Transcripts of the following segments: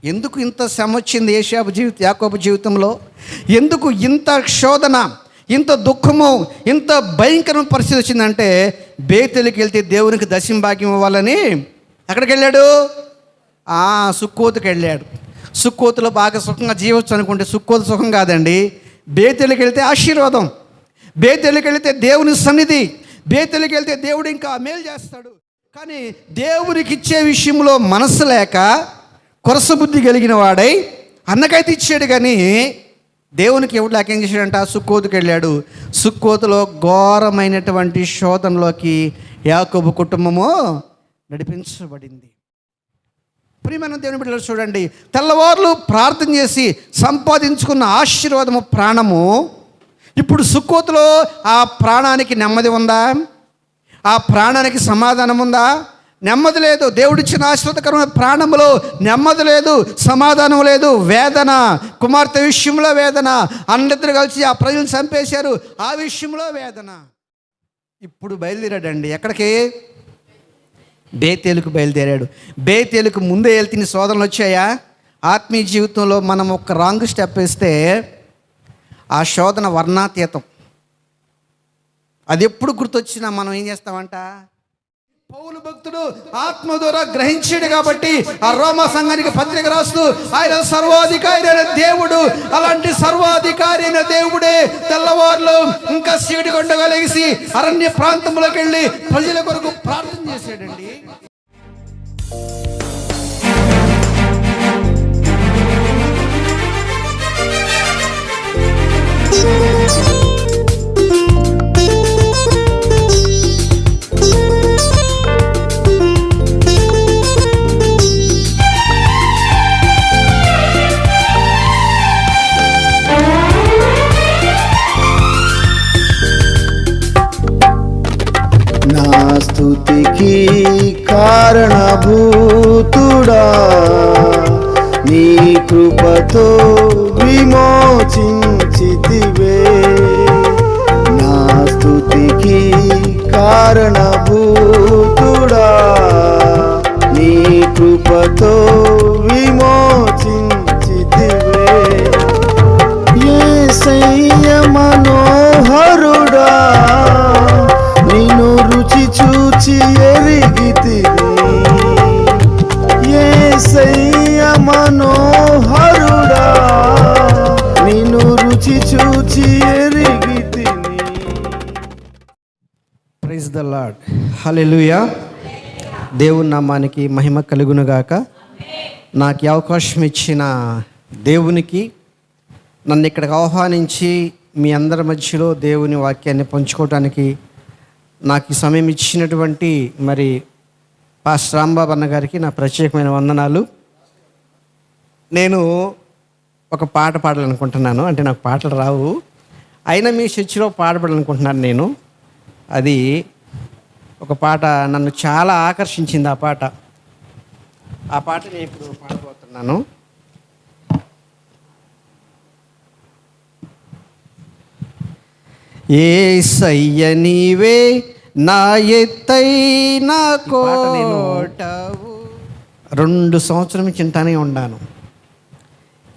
ఎందుకు ఇంత శ్రమ వచ్చింది యాకోబు జీవితంలో? ఎందుకు ఇంత శోధన, ఇంత దుఃఖము, ఇంత భయంకరమైన పరిస్థితి వచ్చిందంటే, బేతేలుకి వెళ్తే దేవునికి దశంభాగ్యం ఇవ్వాలని ఎక్కడికి వెళ్ళాడు? సుక్కోతుకి వెళ్ళాడు. సుక్కోతులో బాగా సుఖంగా జీవచ్చు అనుకుంటే సుక్కోతు సుఖం కాదండి. బేతేలుకి వెళ్తే ఆశీర్వాదం, బేతేలుకి వెళ్తే దేవుని సన్నిధి, బేతేలుకి వెళ్తే దేవుడు ఇంకా మేలు చేస్తాడు. కానీ దేవునికి ఇచ్చే విషయంలో మనసు లేక కొరసబుద్ధి కలిగిన వాడై అన్నకైతే ఇచ్చాడు, కానీ దేవునికి ఎవడు లేక ఏం చేశాడంట? సుక్కోతుకి వెళ్ళాడు. సుక్కోతులో ఘోరమైనటువంటి శోధనలోకి యాకోబు కుటుంబము నడిపించబడింది. ప్రియమైన దేవుని బిడ్డలు చూడండి, తెల్లవారులు ప్రార్థన చేసి సంపాదించుకున్న ఆశీర్వాదము ప్రాణము ఇప్పుడు సుక్కోతులో ఆ ప్రాణానికి నెమ్మది ఉందా? ఆ ప్రాణానికి సమాధానం ఉందా? నెమ్మది లేదు. దేవుడిచ్చిన ఆశీర్వాదకరమైన ప్రాణంలో నెమ్మది లేదు, సమాధానం లేదు. వేదన, కుమార్తె విషయంలో వేదన, అందరిద్దరు కలిసి ఆ ప్రజలను చంపేశారు, ఆ విషయంలో వేదన. ఇప్పుడు బయలుదేరాడండి. ఎక్కడికి? బేతేలుకు బయలుదేరాడు. బేతేలుకు ముందే వెళ్తున్న శోధనలు వచ్చాయా? ఆత్మీయ జీవితంలో మనం ఒక రాంగ్ స్టెప్ వేస్తే ఆ శోధన వర్ణాతీతం. అది ఎప్పుడు గుర్తొచ్చినా మనం ఏం చేస్తామంట? పౌలు భక్తుడు ఆత్మ ద్వారా గ్రహించాడు కాబట్టి ఆ రోమా సంఘానికి పత్రిక రాస్తూ, ఆయన సర్వాధికారి అయిన దేవుడు, అలాంటి సర్వాధికారి అయిన దేవుడే తెల్లవారులు ఇంకా సీడి కొండగలిసి అరణ్య ప్రాంతంలోకి వెళ్ళి ప్రజల కొరకు ప్రార్థన చేశాడండి. స్తుతికి కారణభూతుడా, నీ కృపతో విమోచించితివే. నా స్తుతికి కారణభూతుడా, నీ కృపతో విమోచించితివే. యేసయ్య మనోహరుడా, నిన్ను రుచి చూచి ఎరిగితిని. యేసయ్య మనోహరుడా, నిన్ను రుచి చూచి ఎరిగితిని. Praise the Lord. హల్లెలూయా. దేవుని నామానికి మహిమ కలుగునుగాక. నాకు అవకాశం ఇచ్చిన దేవునికి, నన్ను ఇక్కడికి ఆహ్వానించి మీ అందరి మధ్యలో దేవుని వాక్యాన్ని పంచుకోవడానికి నాకు ఈ సమయం ఇచ్చినటువంటి మరి పాస్టర్ రాంబాబు అన్న గారికి నా ప్రత్యేకమైన వందనాలు. నేను ఒక పాట పాడాలనుకుంటున్నాను. అంటే నాకు పాటలు రావు, అయినా మీ చర్చిలో పాడబడాలనుకుంటున్నాను నేను. అది ఒక పాట నన్ను చాలా ఆకర్షించింది. ఆ పాట నేను ఇప్పుడు పాడబోతున్నాను. యేసయ్య నీవే నా ఎత్తైన కోటవు. 2 సంవత్సరం చింతానే ఉన్నాను.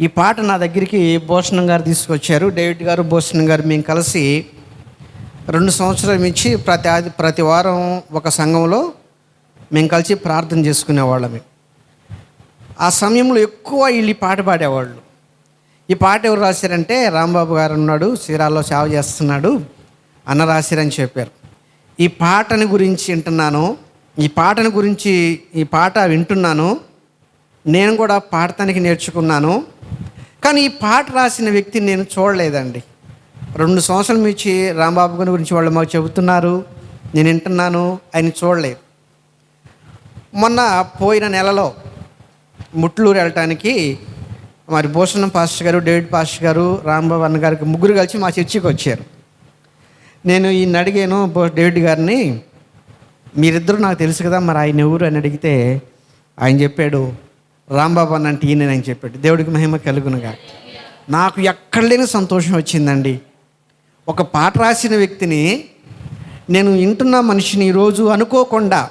ఈ పాట నా దగ్గరికి భూషణం గారు తీసుకొచ్చారు. డేవిడ్ గారు, భూషణం గారు మేము కలిసి 2 సంవత్సరాలు ఇచ్చి ప్రతి వారం ఒక సంఘంలో మేము కలిసి ప్రార్థన చేసుకునేవాళ్ళమే. ఆ సమయంలో ఎక్కువ వీళ్ళు పాట పాడేవాళ్ళు. ఈ పాట ఎవరు రాశారంటే, రాంబాబు గారు ఉన్నాడు, చీరాల్లో సేవ చేస్తున్నాడు అన్న రాశారని చెప్పారు. ఈ పాటని గురించి వింటున్నాను, ఈ పాట వింటున్నాను. నేను కూడా పాడటానికి నేర్చుకున్నాను. కానీ ఈ పాట రాసిన వ్యక్తిని నేను చూడలేదండి. 2 సంవత్సరాల నుంచి రాంబాబు గారి గురించి వాళ్ళు మాకు చెబుతున్నారు, నేను వింటున్నాను, ఆయన చూడలేదు. మొన్న పోయిన నెలలో ముట్లూరు వెళ్ళటానికి మరి భూషణం పాస్టర్ గారు, డేవిడ్ పాస్టర్ గారు, రాంబాబు అన్న గారికి ముగ్గురు కలిసి మా చర్చికి వచ్చారు. నేను ఈయన అడిగాను డేవిడ్ గారిని, మీరిద్దరూ నాకు తెలుసు కదా, మరి ఆయన ఎవరు అని అడిగితే ఆయన చెప్పాడు, రాంబాబు అన్న అంటే ఈయనని చెప్పాడు. దేవుడికి మహిమ కలుగునుగా. నాకు ఎక్కడ లేని సంతోషం వచ్చిందండి. ఒక పాట రాసిన వ్యక్తిని, నేను వింటున్న మనిషిని ఈరోజు అనుకోకుండా,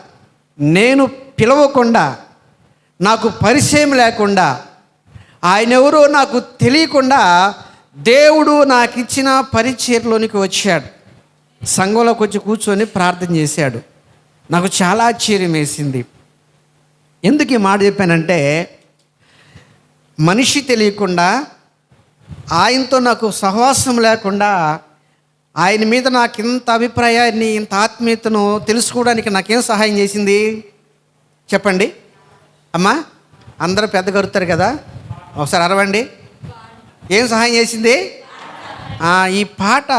నేను పిలవకుండా, నాకు పరిచయం లేకుండా ఆయన ఎవరో నాకు తెలియకుండా దేవుడు నాకు ఇచ్చిన పరిచర్లోనికి వచ్చాడు. సంఘంలోకి వచ్చి కూర్చొని ప్రార్థన చేశాడు. నాకు చాలా ఆశ్చర్యం వేసింది. ఎందుకు ఈ మాట చెప్పానంటే, మనిషి తెలియకుండా, ఆయనతో నాకు సహవాసం లేకుండా, ఆయన మీద నాకు ఇంత అభిప్రాయాన్ని, ఇంత ఆత్మీయతను తెలుసుకోవడానికి నాకేం సహాయం చేసింది చెప్పండి అమ్మా? అందరూ పెద్ద గరుతారు కదా, ఒకసారి అరవండి. ఏం సహాయం చేసింది? ఈ పాట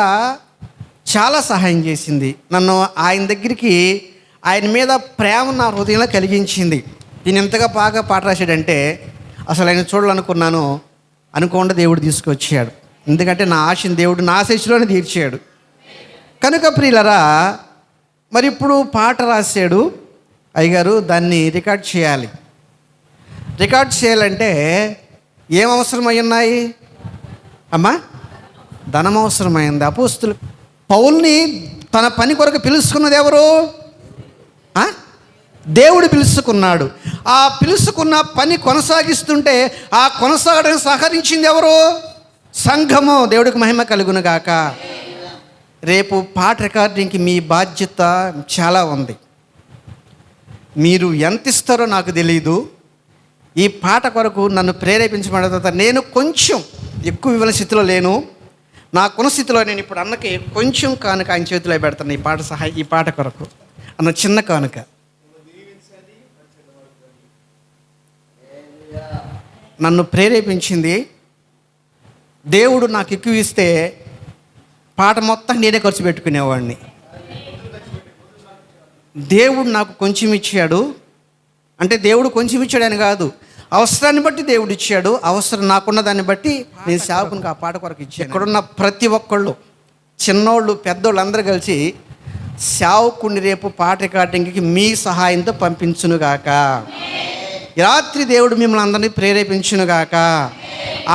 చాలా సహాయం చేసింది. నన్ను ఆయన దగ్గరికి, ఆయన మీద ప్రేమ నా హృదయంలో కలిగించింది. ఈయన ఎంతగా బాగా పాట రాశాడంటే అసలు ఆయన చూడాలనుకున్నాను, అనుకోకుండా దేవుడు తీసుకొచ్చాడు. ఎందుకంటే నా ఆశని దేవుడు నా ఆశలోనే తీర్చాడు. కనుక ప్రియులరా, మరి ఇప్పుడు పాట రాశాడు అయ్యగారు, దాన్ని రికార్డ్ చేయాలి. రికార్డ్ చేయాలంటే ఏం అవసరమై ఉన్నాయి అమ్మా? ధనం అవసరమైంది. అపోస్తులు పౌల్ని తన పని కొరకు పిలుచుకున్నది ఎవరు? దేవుడు పిలుచుకున్నాడు. ఆ పిలుచుకున్న పని కొనసాగిస్తుంటే ఆ కొనసాగడానికి సహకరించింది ఎవరు? సంఘము. దేవుడికి మహిమ కలుగును గాక. రేపు పాట రికార్డింగ్కి మీ బాధ్యత చాలా ఉంది. మీరు ఎంత ఇస్తారో నాకు తెలియదు. ఈ పాట కొరకు నన్ను ప్రేరేపించబడిన తర్వాత నేను కొంచెం ఎక్కువ ఇవ్వని స్థితిలో లేను. నాకున్న స్థితిలో నేను ఇప్పుడు అన్నకి కొంచెం కానుక ఆయన చేతిలో పెడతాను. ఈ పాట కొరకు అన్న చిన్న కానుక. నన్ను ప్రేరేపించింది దేవుడు. నాకు ఎక్కువ ఇస్తే పాట మొత్తం నేనే ఖర్చు పెట్టుకునేవాడిని. దేవుడు నాకు కొంచెం ఇచ్చాడు. అంటే దేవుడు కొంచెం ఇచ్చాడని కాదు, అవసరాన్ని బట్టి దేవుడు ఇచ్చాడు. అవసరం నాకున్న దాన్ని బట్టి నేను సేవకునికి ఆ పాట కొరకు ఇచ్చాను. ఇక్కడున్న ప్రతి ఒక్కళ్ళు, చిన్నోళ్ళు పెద్దోళ్ళు అందరూ కలిసి సేవకుని రేపు పాట రికార్డింగ్కి మీ సహాయంతో పంపించునుగాక. రాత్రి దేవుడు మిమ్మల్ని అందరినీ ప్రేరేపించునుగాక.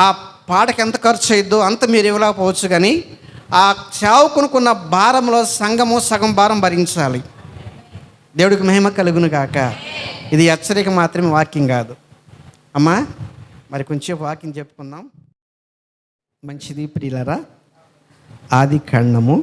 ఆ పాటకి ఎంత ఖర్చు అయిద్దో అంత మీరు ఇవ్వలేకపోవచ్చు, కానీ ఆ సేవకునుకున్న భారంలో సంఘము సగం భారం భరించాలి. దేవుడికి మహిమ కలుగునుగాక. ఇది హెచ్చరిక మాత్రమే, వాక్యం కాదు అమ్మా. మరి కొంచెం వాక్యం చెప్పుకుందాం. మంచిది ప్రియులారా. ఆది కాండము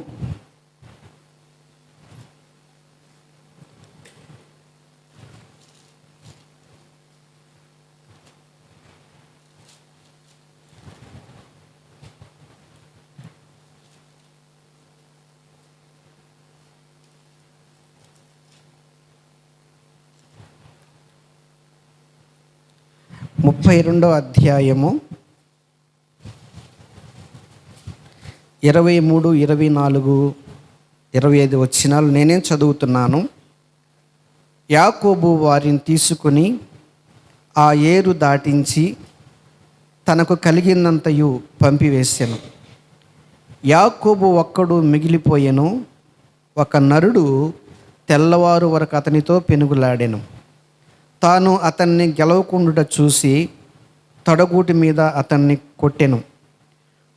32వ అధ్యాయము 23, 24, 25 వచనాలు నేనే చదువుతున్నాను. యాకోబు వారిని తీసుకుని ఆ ఏరు దాటించి తనకు కలిగినంతయు పంపివేసెను. యాకోబు ఒక్కడు మిగిలిపోయెను. ఒక నరుడు తెల్లవారు వరకు అతనితో పెనుగులాడెను. తాను అతన్ని గెలవకుండుట చూసి తొడగూటి మీద అతన్ని కొట్టెను.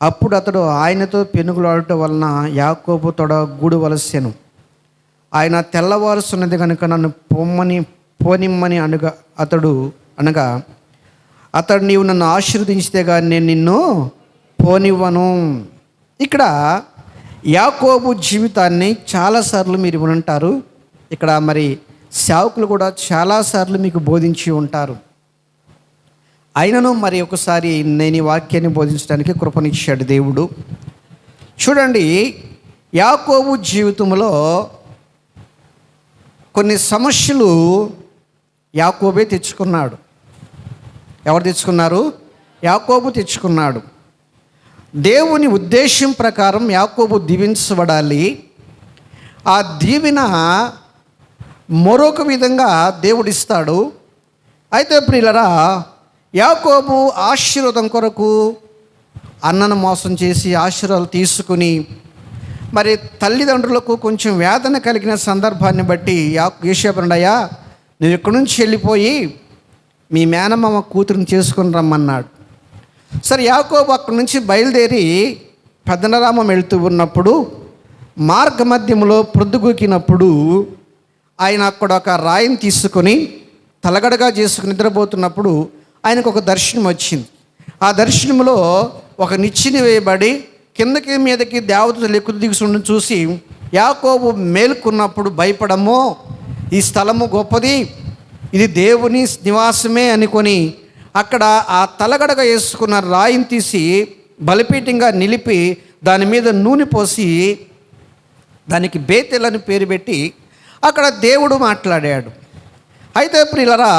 అప్పుడు అతడు ఆయనతో పెనుగులాడటం వలన యాకోబు తొడ గూడవలసెను. ఆయన తెల్లవారుస్తున్నది కనుక నన్ను పోనిమ్మని అనగా అతడు నీవు నన్ను ఆశీర్వదించితే కానీ నేను నిన్ను పోనివ్వను. ఇక్కడ యాకోబు జీవితాన్ని చాలాసార్లు మీరు వినుంటారు. ఇక్కడ మరి సేవకులు కూడా చాలాసార్లు మీకు బోధించి ఉంటారు. అయినను మరి ఒకసారి నేను ఈ వాక్యాన్ని బోధించడానికి కృపనిచ్చాడు దేవుడు. చూడండి, యాకోబు జీవితంలో కొన్ని సమస్యలు యాకోబే తెచ్చుకున్నాడు. ఎవరు తెచ్చుకున్నారు? యాకోబు తెచ్చుకున్నాడు. దేవుని ఉద్దేశం ప్రకారం యాకోబు దీవించబడాలి. ఆ దీవెన మరొక విధంగా దేవుడిస్తాడు. అయితే ప్రియులరా, యాకోబు ఆశీర్వాదం కొరకు అన్నను మోసం చేసి ఆశీర్వాదాలు తీసుకుని మరి తల్లిదండ్రులకు కొంచెం వేదన కలిగిన సందర్భాన్ని బట్టి యోసేపునయ్యా నువ్వు ఇక్కడి నుంచి వెళ్ళిపోయి మీ మేనమామ కూతురుని చేసుకుని రమ్మన్నాడు. సరే, యాకోబు అక్కడి నుంచి బయలుదేరి పెద్దనరామం వెళ్తూ ఉన్నప్పుడు మార్గ మధ్యంలో ప్రొద్దుగూకినప్పుడు ఆయన అక్కడ ఒక రాయిని తీసుకొని తలగడగా చేసుకుని నిద్రపోతున్నప్పుడు ఆయనకు ఒక దర్శనం వచ్చింది. ఆ దర్శనంలో ఒక నిచ్చెన వేయబడి కిందకి మీదకి దేవతలు ఎక్కువ దిగుతుండడం చూసి యాకోబు మేలుకున్నప్పుడు భయపడము, ఈ స్థలము గొప్పది, ఇది దేవుని నివాసమే అనుకొని అక్కడ ఆ తలగడగ వేసుకున్న రాయిని తీసి బలిపీఠంగా నిలిపి దాని మీద నూనె పోసి దానికి బేతెల్ అని పేరు పెట్టి అక్కడ దేవుడు మాట్లాడాడు. అయితే ప్రియులరా,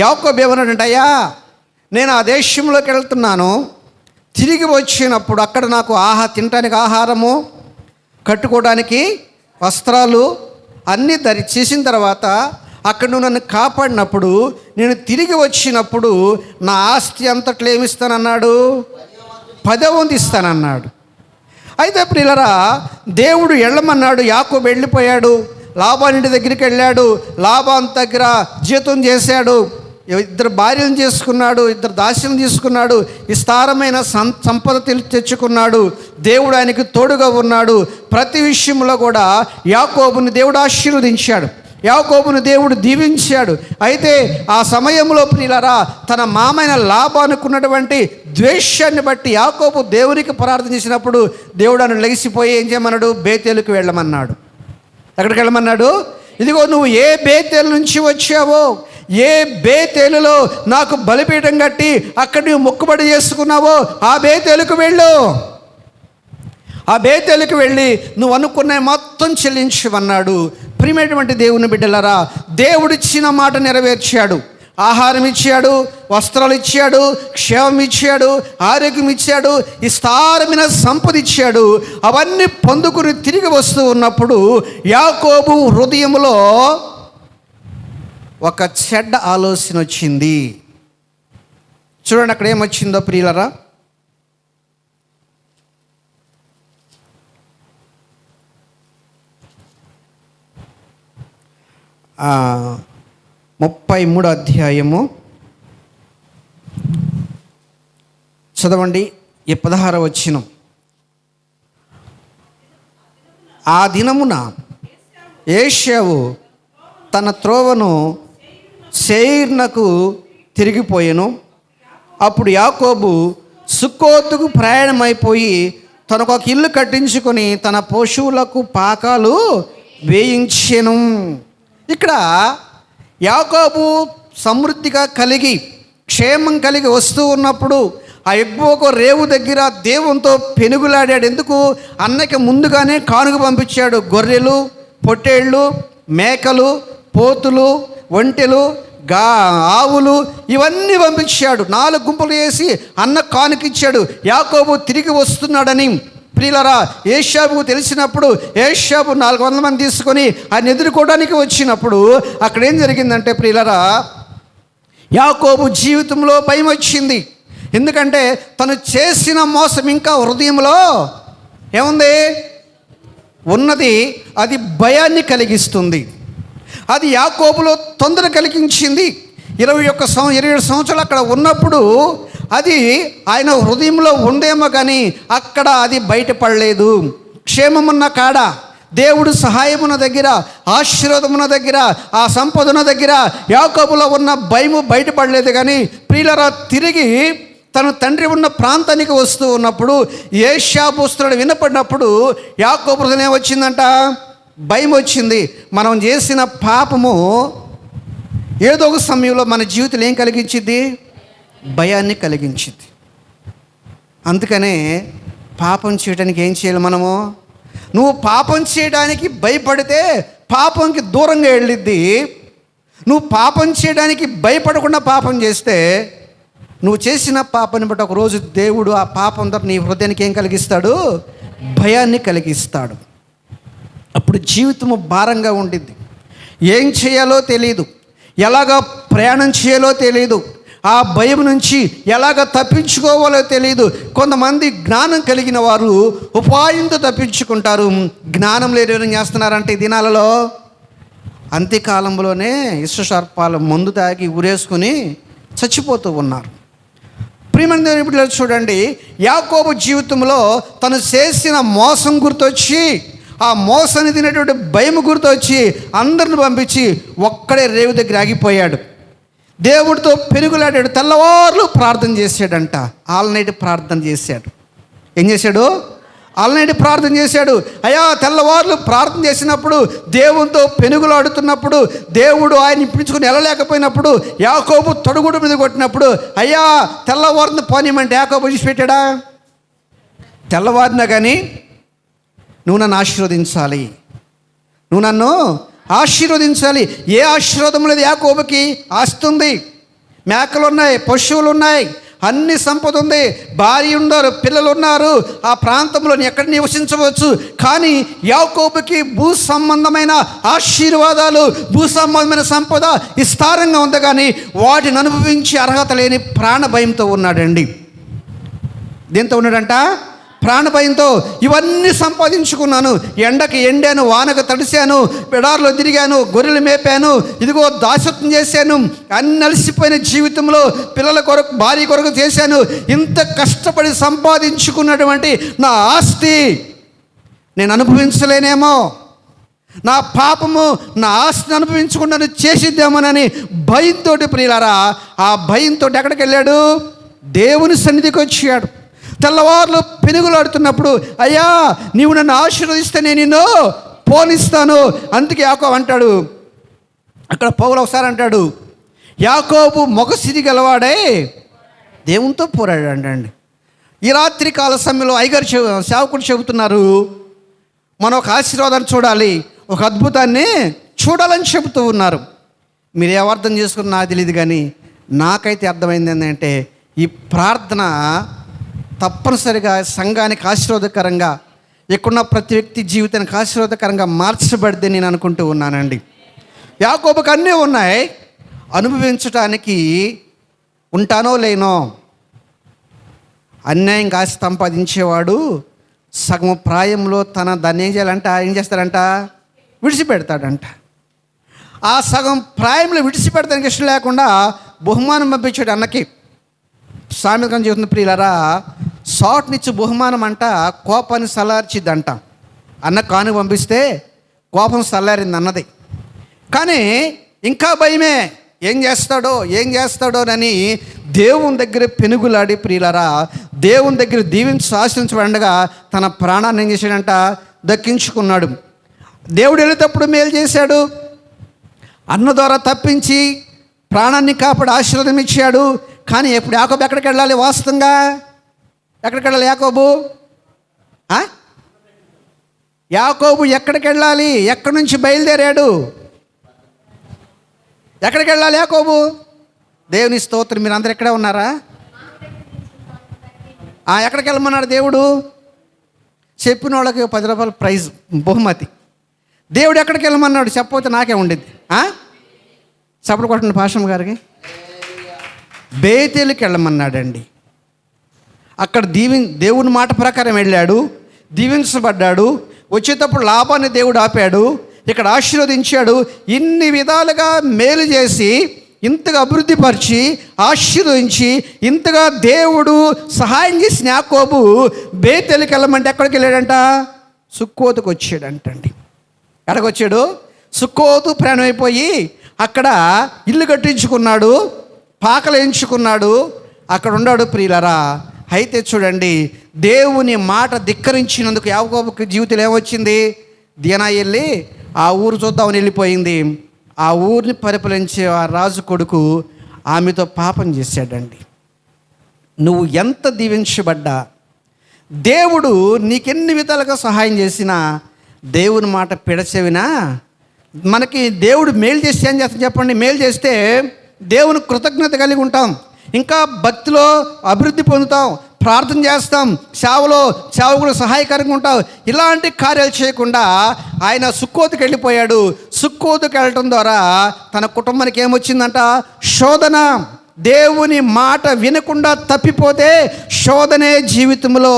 యాకోబు ఏమన్నాడంటే, అయ్యా నేను ఆ దేశంలోకి వెళ్తున్నాను, తిరిగి వచ్చినప్పుడు అక్కడ నాకు తినడానికి ఆహారము, కట్టుకోవడానికి వస్త్రాలు అన్నీ చేసిన తర్వాత అక్కడ నువ్వు నన్ను కాపాడినప్పుడు నేను తిరిగి వచ్చినప్పుడు నా ఆస్తి అంతట్లో ఏమిస్తానన్నాడు? 10వ ఇస్తానన్నాడు. అయితే ప్రియులరా, దేవుడు వెళ్ళమన్నాడు, యాకోబు వెళ్ళిపోయాడు. లాబానింటి దగ్గరికి వెళ్ళాడు, లాబాన్ దగ్గర జీతం చేశాడు, 2 భార్యలను చేసుకున్నాడు, 2 దాసులను తీసుకున్నాడు, విస్తారమైన సంపద తెచ్చుకున్నాడు. దేవుడు ఆయనకి తోడుగా ఉన్నాడు. ప్రతి విషయంలో కూడా యాకోబుని దేవుడు ఆశీర్వదించాడు, యాకోబుని దేవుడు దీవించాడు. అయితే ఆ సమయంలో ప్రియులరా, తన మామైన లాబానుకున్నటువంటి ద్వేషాన్ని బట్టి యాకోబు దేవునికి ప్రార్థన చేసినప్పుడు దేవుడు ఆయన లెగిసిపోయి ఏం చేయమన్నాడు? బేతేలుకు వెళ్ళమన్నాడు. ఎక్కడికి వెళ్ళమన్నాడు? ఇదిగో నువ్వు ఏ బేతేలు నుంచి వచ్చావో, ఏ బేతేలులో నాకు బలిపీఠం కట్టి అక్కడ నువ్వు మొక్కుబడి చేసుకున్నావో ఆ బేతేలుకు వెళ్ళు. ఆ బేతేలుకు వెళ్ళి నువ్వు అనుకున్న మొత్తం చెల్లించమన్నాడు. ప్రియమైనటువంటి దేవుని బిడ్డలారా, దేవుడిచ్చిన మాట నెరవేర్చాడు. ఆహారం ఇచ్చాడు, వస్త్రాలు ఇచ్చాడు, క్షేమం ఇచ్చాడు, ఆరోగ్యం ఇచ్చాడు, విస్తారమైన సంపద ఇచ్చాడు. అవన్నీ పొందుకుని తిరిగి వస్తూ ఉన్నప్పుడు యాకోబు హృదయంలో ఒక చెడ్డ ఆలోచన వచ్చింది. చూడండి అక్కడ ఏమొచ్చిందో ప్రియులరా. 33వ అధ్యాయము చదవండి, 16వ వచనం. ఆ దినమున ఏశావు తన త్రోవను శేయిర్నకు తిరిగిపోయెను. అప్పుడు యాకోబు సుక్కోతుకు ప్రయాణమైపోయి తనకు ఒక ఇల్లు కట్టించుకొని తన పశువులకు పాకాలు వేయించెను. ఇక్కడ యాకోబు సమృద్ధిగా కలిగి క్షేమం కలిగి వస్తూ ఉన్నప్పుడు ఆ ఎగ్బోకు రేవు దగ్గర దేవునితో పెనుగులాడాడు. ఎందుకు? అన్నకి ముందుగానే కానుక పంపించాడు. గొర్రెలు, పొట్టేళ్ళు, మేకలు, పోతులు, ఒంటెలు, ఆవులు ఇవన్నీ పంపించాడు. 4 గుంపులు వేసి అన్న కానుకిచ్చాడు. యాకోబు తిరిగి వస్తున్నాడని ప్రియులరా ఏశాబుకు తెలిసినప్పుడు ఏశాబు 400 మంది తీసుకొని ఆయన ఎదుర్కోవడానికి వచ్చినప్పుడు అక్కడ ఏం జరిగిందంటే ప్రియులరా, యాకోబు జీవితంలో భయం వచ్చింది. ఎందుకంటే తను చేసిన మోసం ఇంకా హృదయంలో ఏముంది ఉన్నది, అది భయాన్ని కలిగిస్తుంది. అది యాకోబులో తొందర కలిగించింది. 27 సంవత్సరాలు అక్కడ ఉన్నప్పుడు అది ఆయన హృదయంలో ఉందేమో కానీ అక్కడ అది బయటపడలేదు. క్షేమమున్న కాడ, దేవుడు సహాయమున్న దగ్గర, ఆశీర్వాదమున్న దగ్గర, ఆ సంపదన దగ్గర యాకోబులో ఉన్న భయము బయటపడలేదు. కానీ ప్రియులరా, తిరిగి తన తండ్రి ఉన్న ప్రాంతానికి వస్తూ ఉన్నప్పుడు ఏశాబు వస్తున్నాడు వినపడినప్పుడు యాకోబు హృదయం వచ్చిందంట, భయం వచ్చింది. మనం చేసిన పాపము ఏదో ఒక సమయంలో మన జీవితంలో ఏం కలిగించింది? భయాన్ని కలిగించింది. అందుకనే పాపం చేయడానికి ఏం చేయాలి మనము? నువ్వు పాపం చేయడానికి భయపడితే పాపంకి దూరంగా వెళ్ళిద్ది. నువ్వు పాపం చేయడానికి భయపడకుండా పాపం చేస్తే నువ్వు చేసిన పాపాన్ని బట్టి ఒకరోజు దేవుడు ఆ పాపం ద్వారా నీ హృదయానికి ఏం కలిగిస్తాడు? భయాన్ని కలిగిస్తాడు. అప్పుడు జీవితము భారంగా ఉండిద్ది. ఏం చేయాలో తెలియదు, ఎలాగ ప్రయాణం చేయాలో తెలియదు, ఆ భయం నుంచి ఎలాగ తప్పించుకోవాలో తెలియదు. కొంతమంది జ్ఞానం కలిగిన వారు ఉపాయంతో తప్పించుకుంటారు. జ్ఞానం లేని ఏం చేస్తున్నారంటే ఈ దినాలలో అంత్యకాలంలోనే విషసర్పాలు మందు తాగి ఉరేసుకుని చచ్చిపోతూ ఉన్నారు. ప్రియమైన దేవుని బిడ్డలారా, చూడండి, యాకోబు జీవితంలో తను చేసిన మోసం గుర్తొచ్చి, ఆ మోసాన్ని తినేటువంటి భయం గుర్తొచ్చి అందరిని పంపించి ఒక్కడే రేవు దగ్గర ఆగిపోయాడు. దేవుడితో పెనుగులాడాడు, తెల్లవార్లు ప్రార్థన చేశాడంట. ఆల్ నైట్ ప్రార్థన చేశాడు. ఏం చేశాడు? ఆల్ నైట్ ప్రార్థన చేశాడు. అయ్యా, తెల్లవార్లు ప్రార్థన చేసినప్పుడు, దేవునితో పెనుగులాడుతున్నప్పుడు, దేవుడు ఆయన ఇప్పించుకుని వెళ్ళలేకపోయినప్పుడు, యాకోబు తొడుగుడు మీద కొట్టినప్పుడు, అయ్యా తెల్లవారుని పోనీమంటే యాకోబు విడిచిపెట్టాడా? తెల్లవారినా కానీ నువ్వు నన్ను ఆశీర్వదించాలి, నువ్వు నన్ను ఆశీర్వదించాలి. ఏ ఆశీర్వాదం లేదు యాకోబుకి. ఆస్తి ఉంది, మేకలు ఉన్నాయి, పశువులు ఉన్నాయి, అన్ని సంపద ఉంది, భార్య ఉన్నారు, పిల్లలు ఉన్నారు, ఆ ప్రాంతంలో ఎక్కడ నివసించవచ్చు. కానీ యాకోబుకి భూ సంబంధమైన ఆశీర్వాదాలు, భూ సంబంధమైన సంపద విస్తారంగా ఉంది, కానీ వాటిని అనుభవించి అర్హత లేని ప్రాణ భయంతో ఉన్నాడండి. దేంతో ఉన్నాడంట? ప్రాణభయంతో. ఇవన్నీ సంపాదించుకున్నాను, ఎండకి ఎండాను, వానకు తడిశాను, బిడార్లో తిరిగాను, గొర్రెలు మేపాను, ఇదిగో దాసత్వం చేశాను, అన్ని అలసిపోయిన జీవితంలో పిల్లల కొరకు, భార్య కొరకు చేశాను. ఇంత కష్టపడి సంపాదించుకున్నటువంటి నా ఆస్తి నేను అనుభవించలేనేమో, నా పాపము నా ఆస్తిని అనుభవించకుండా చేసిద్దామనని భయంతో, ప్రియులారా, ఆ భయంతో ఎక్కడికి వెళ్ళాడు? దేవుని సన్నిధికి వచ్చాడు. తెల్లవారులు పెనుగులాడుతున్నప్పుడు, అయ్యా నీవు నన్ను ఆశీర్వదిస్తే నేను నిన్ను పోనిస్తాను. అందుకే యాకోబు అంటాడు, అక్కడ పౌలు ఒకసారి అంటాడు, యాకోబు మొగసిరి గలవాడే దేవునితో పోరాడండి. ఈ రాత్రి కాల సమయంలో అయ్యగారు సేవకుడు చెబుతున్నారు, మనం ఒక ఆశీర్వాదాన్ని చూడాలి, ఒక అద్భుతాన్ని చూడాలని చెబుతూ ఉన్నారు. మీరు ఏం అర్థం చేసుకుని నాకు తెలియదు, కానీ నాకైతే అర్థమైంది ఏంటంటే, ఈ ప్రార్థన తప్పనిసరిగా సంఘానికి ఆశీర్వాదకరంగా, ఇక్కడున్న ప్రతి వ్యక్తి జీవితానికి ఆశీర్వాదకరంగా మార్చబడితే నేను అనుకుంటూ ఉన్నానండి. యాకోబుకు అన్నీ ఉన్నాయి, అనుభవించటానికి ఉంటానో లేనో. అన్యాయంగా ఆస్తి సంపాదించేవాడు సగం ప్రాయంలో దాన్ని ఏం చేస్తాడంట? విడిచిపెడతాడంట. ఆ సగం ప్రాయంలో విడిచిపెడతానికి ఇష్టం లేకుండా బహుమానం పంపించాడు అన్నకి. సామెతగా చెబుతున్న ప్రియులారా, సాటునిచ్చి బహుమానం అంట కోపాన్ని చల్లార్చిద్దంట. అన్న కాను పంపిస్తే కోపం చల్లారింది అన్నది. కానీ ఇంకా భయమే, ఏం చేస్తాడోనని దేవుని దగ్గర పెనుగులాడి, ప్రియులారా, దేవుని దగ్గర దీవించి ఆశించబడగా తన ప్రాణాన్ని ఏం చేశాడంట? దక్కించుకున్నాడు. దేవుడు వెళ్ళేటప్పుడు మేలు చేశాడు, అన్న ద్వారా తప్పించి ప్రాణాన్ని కాపాడి ఆశీర్వాదం ఇచ్చాడు. కానీ ఎప్పుడు యాకోబు ఎక్కడికి వెళ్ళాలి? వాస్తవంగా ఎక్కడికి వెళ్ళాలి యాకోబు ఎక్కడికి వెళ్ళాలి? ఎక్కడి నుంచి బయలుదేరాడు? ఎక్కడికి వెళ్ళాలి యాకోబు? దేవుని స్తోత్రం. మీరు అందరు ఎక్కడే ఉన్నారా? ఎక్కడికి వెళ్ళమన్నాడు దేవుడు? చెప్పిన వాళ్ళకి 10 రూపాయలు ప్రైజ్, బహుమతి. దేవుడు ఎక్కడికి వెళ్ళమన్నాడు? చెప్పకపోతే నాకే ఉండిద్ది. చప్పుడు కొట్టండి పాషమ్మ గారికి. బేతేలుకి వెళ్ళమన్నాడండి. అక్కడ దేవుని మాట ప్రకారం వెళ్ళాడు, దీవించబడ్డాడు. వచ్చేటప్పుడు లాభాన్ని దేవుడు ఆపాడు, ఇక్కడ ఆశీర్వదించాడు. ఇన్ని విధాలుగా మేలు చేసి, ఇంతగా అభివృద్ధిపరిచి, ఆశీర్వదించి, ఇంతగా దేవుడు సహాయం చేసిన యాకోబు బేతేలుకి వెళ్ళమంటే ఎక్కడికి వెళ్ళాడంట? సుక్కోతుకు వచ్చాడంటండి. ఎక్కడికి వచ్చాడు? సుక్కోతు ప్రయాణం అయిపోయి అక్కడ ఇల్లు కట్టించుకున్నాడు, పాకలు ఎంచుకున్నాడు, అక్కడ ఉన్నాడు. ప్రియులరా, అయితే చూడండి, దేవుని మాట ధిక్కరించినందుకు యాకోబుకి జీవితంలో ఏమొచ్చింది? దీనా వెళ్ళి ఆ ఊరు చూద్దామని వెళ్ళిపోయింది. ఆ ఊరిని పరిపాలించే ఆ రాజు కొడుకు ఆమెతో పాపం చేశాడండి. నువ్వు ఎంత దీవించబడ్డా, దేవుడు నీకెన్ని విధాలుగా సహాయం చేసినా, దేవుని మాట పిడచెవినా, మనకి దేవుడు మేలు చేస్తే ఏం చేస్తాం చెప్పండి? మేలు చేస్తే దేవుని కృతజ్ఞత కలిగి ఉంటాం, ఇంకా భక్తిలో అభివృద్ధి పొందుతాం, ప్రార్థన చేస్తాం, సేవకులు సహాయకరంగా ఉంటాం. ఇలాంటి కార్యాలు చేయకుండా ఆయన సుక్కోతుకి వెళ్ళిపోయాడు. సుక్కోతుకి వెళ్ళటం ద్వారా తన కుటుంబానికి ఏమొచ్చిందంట? శోధన. దేవుని మాట వినకుండా తప్పిపోతే శోధనే జీవితంలో.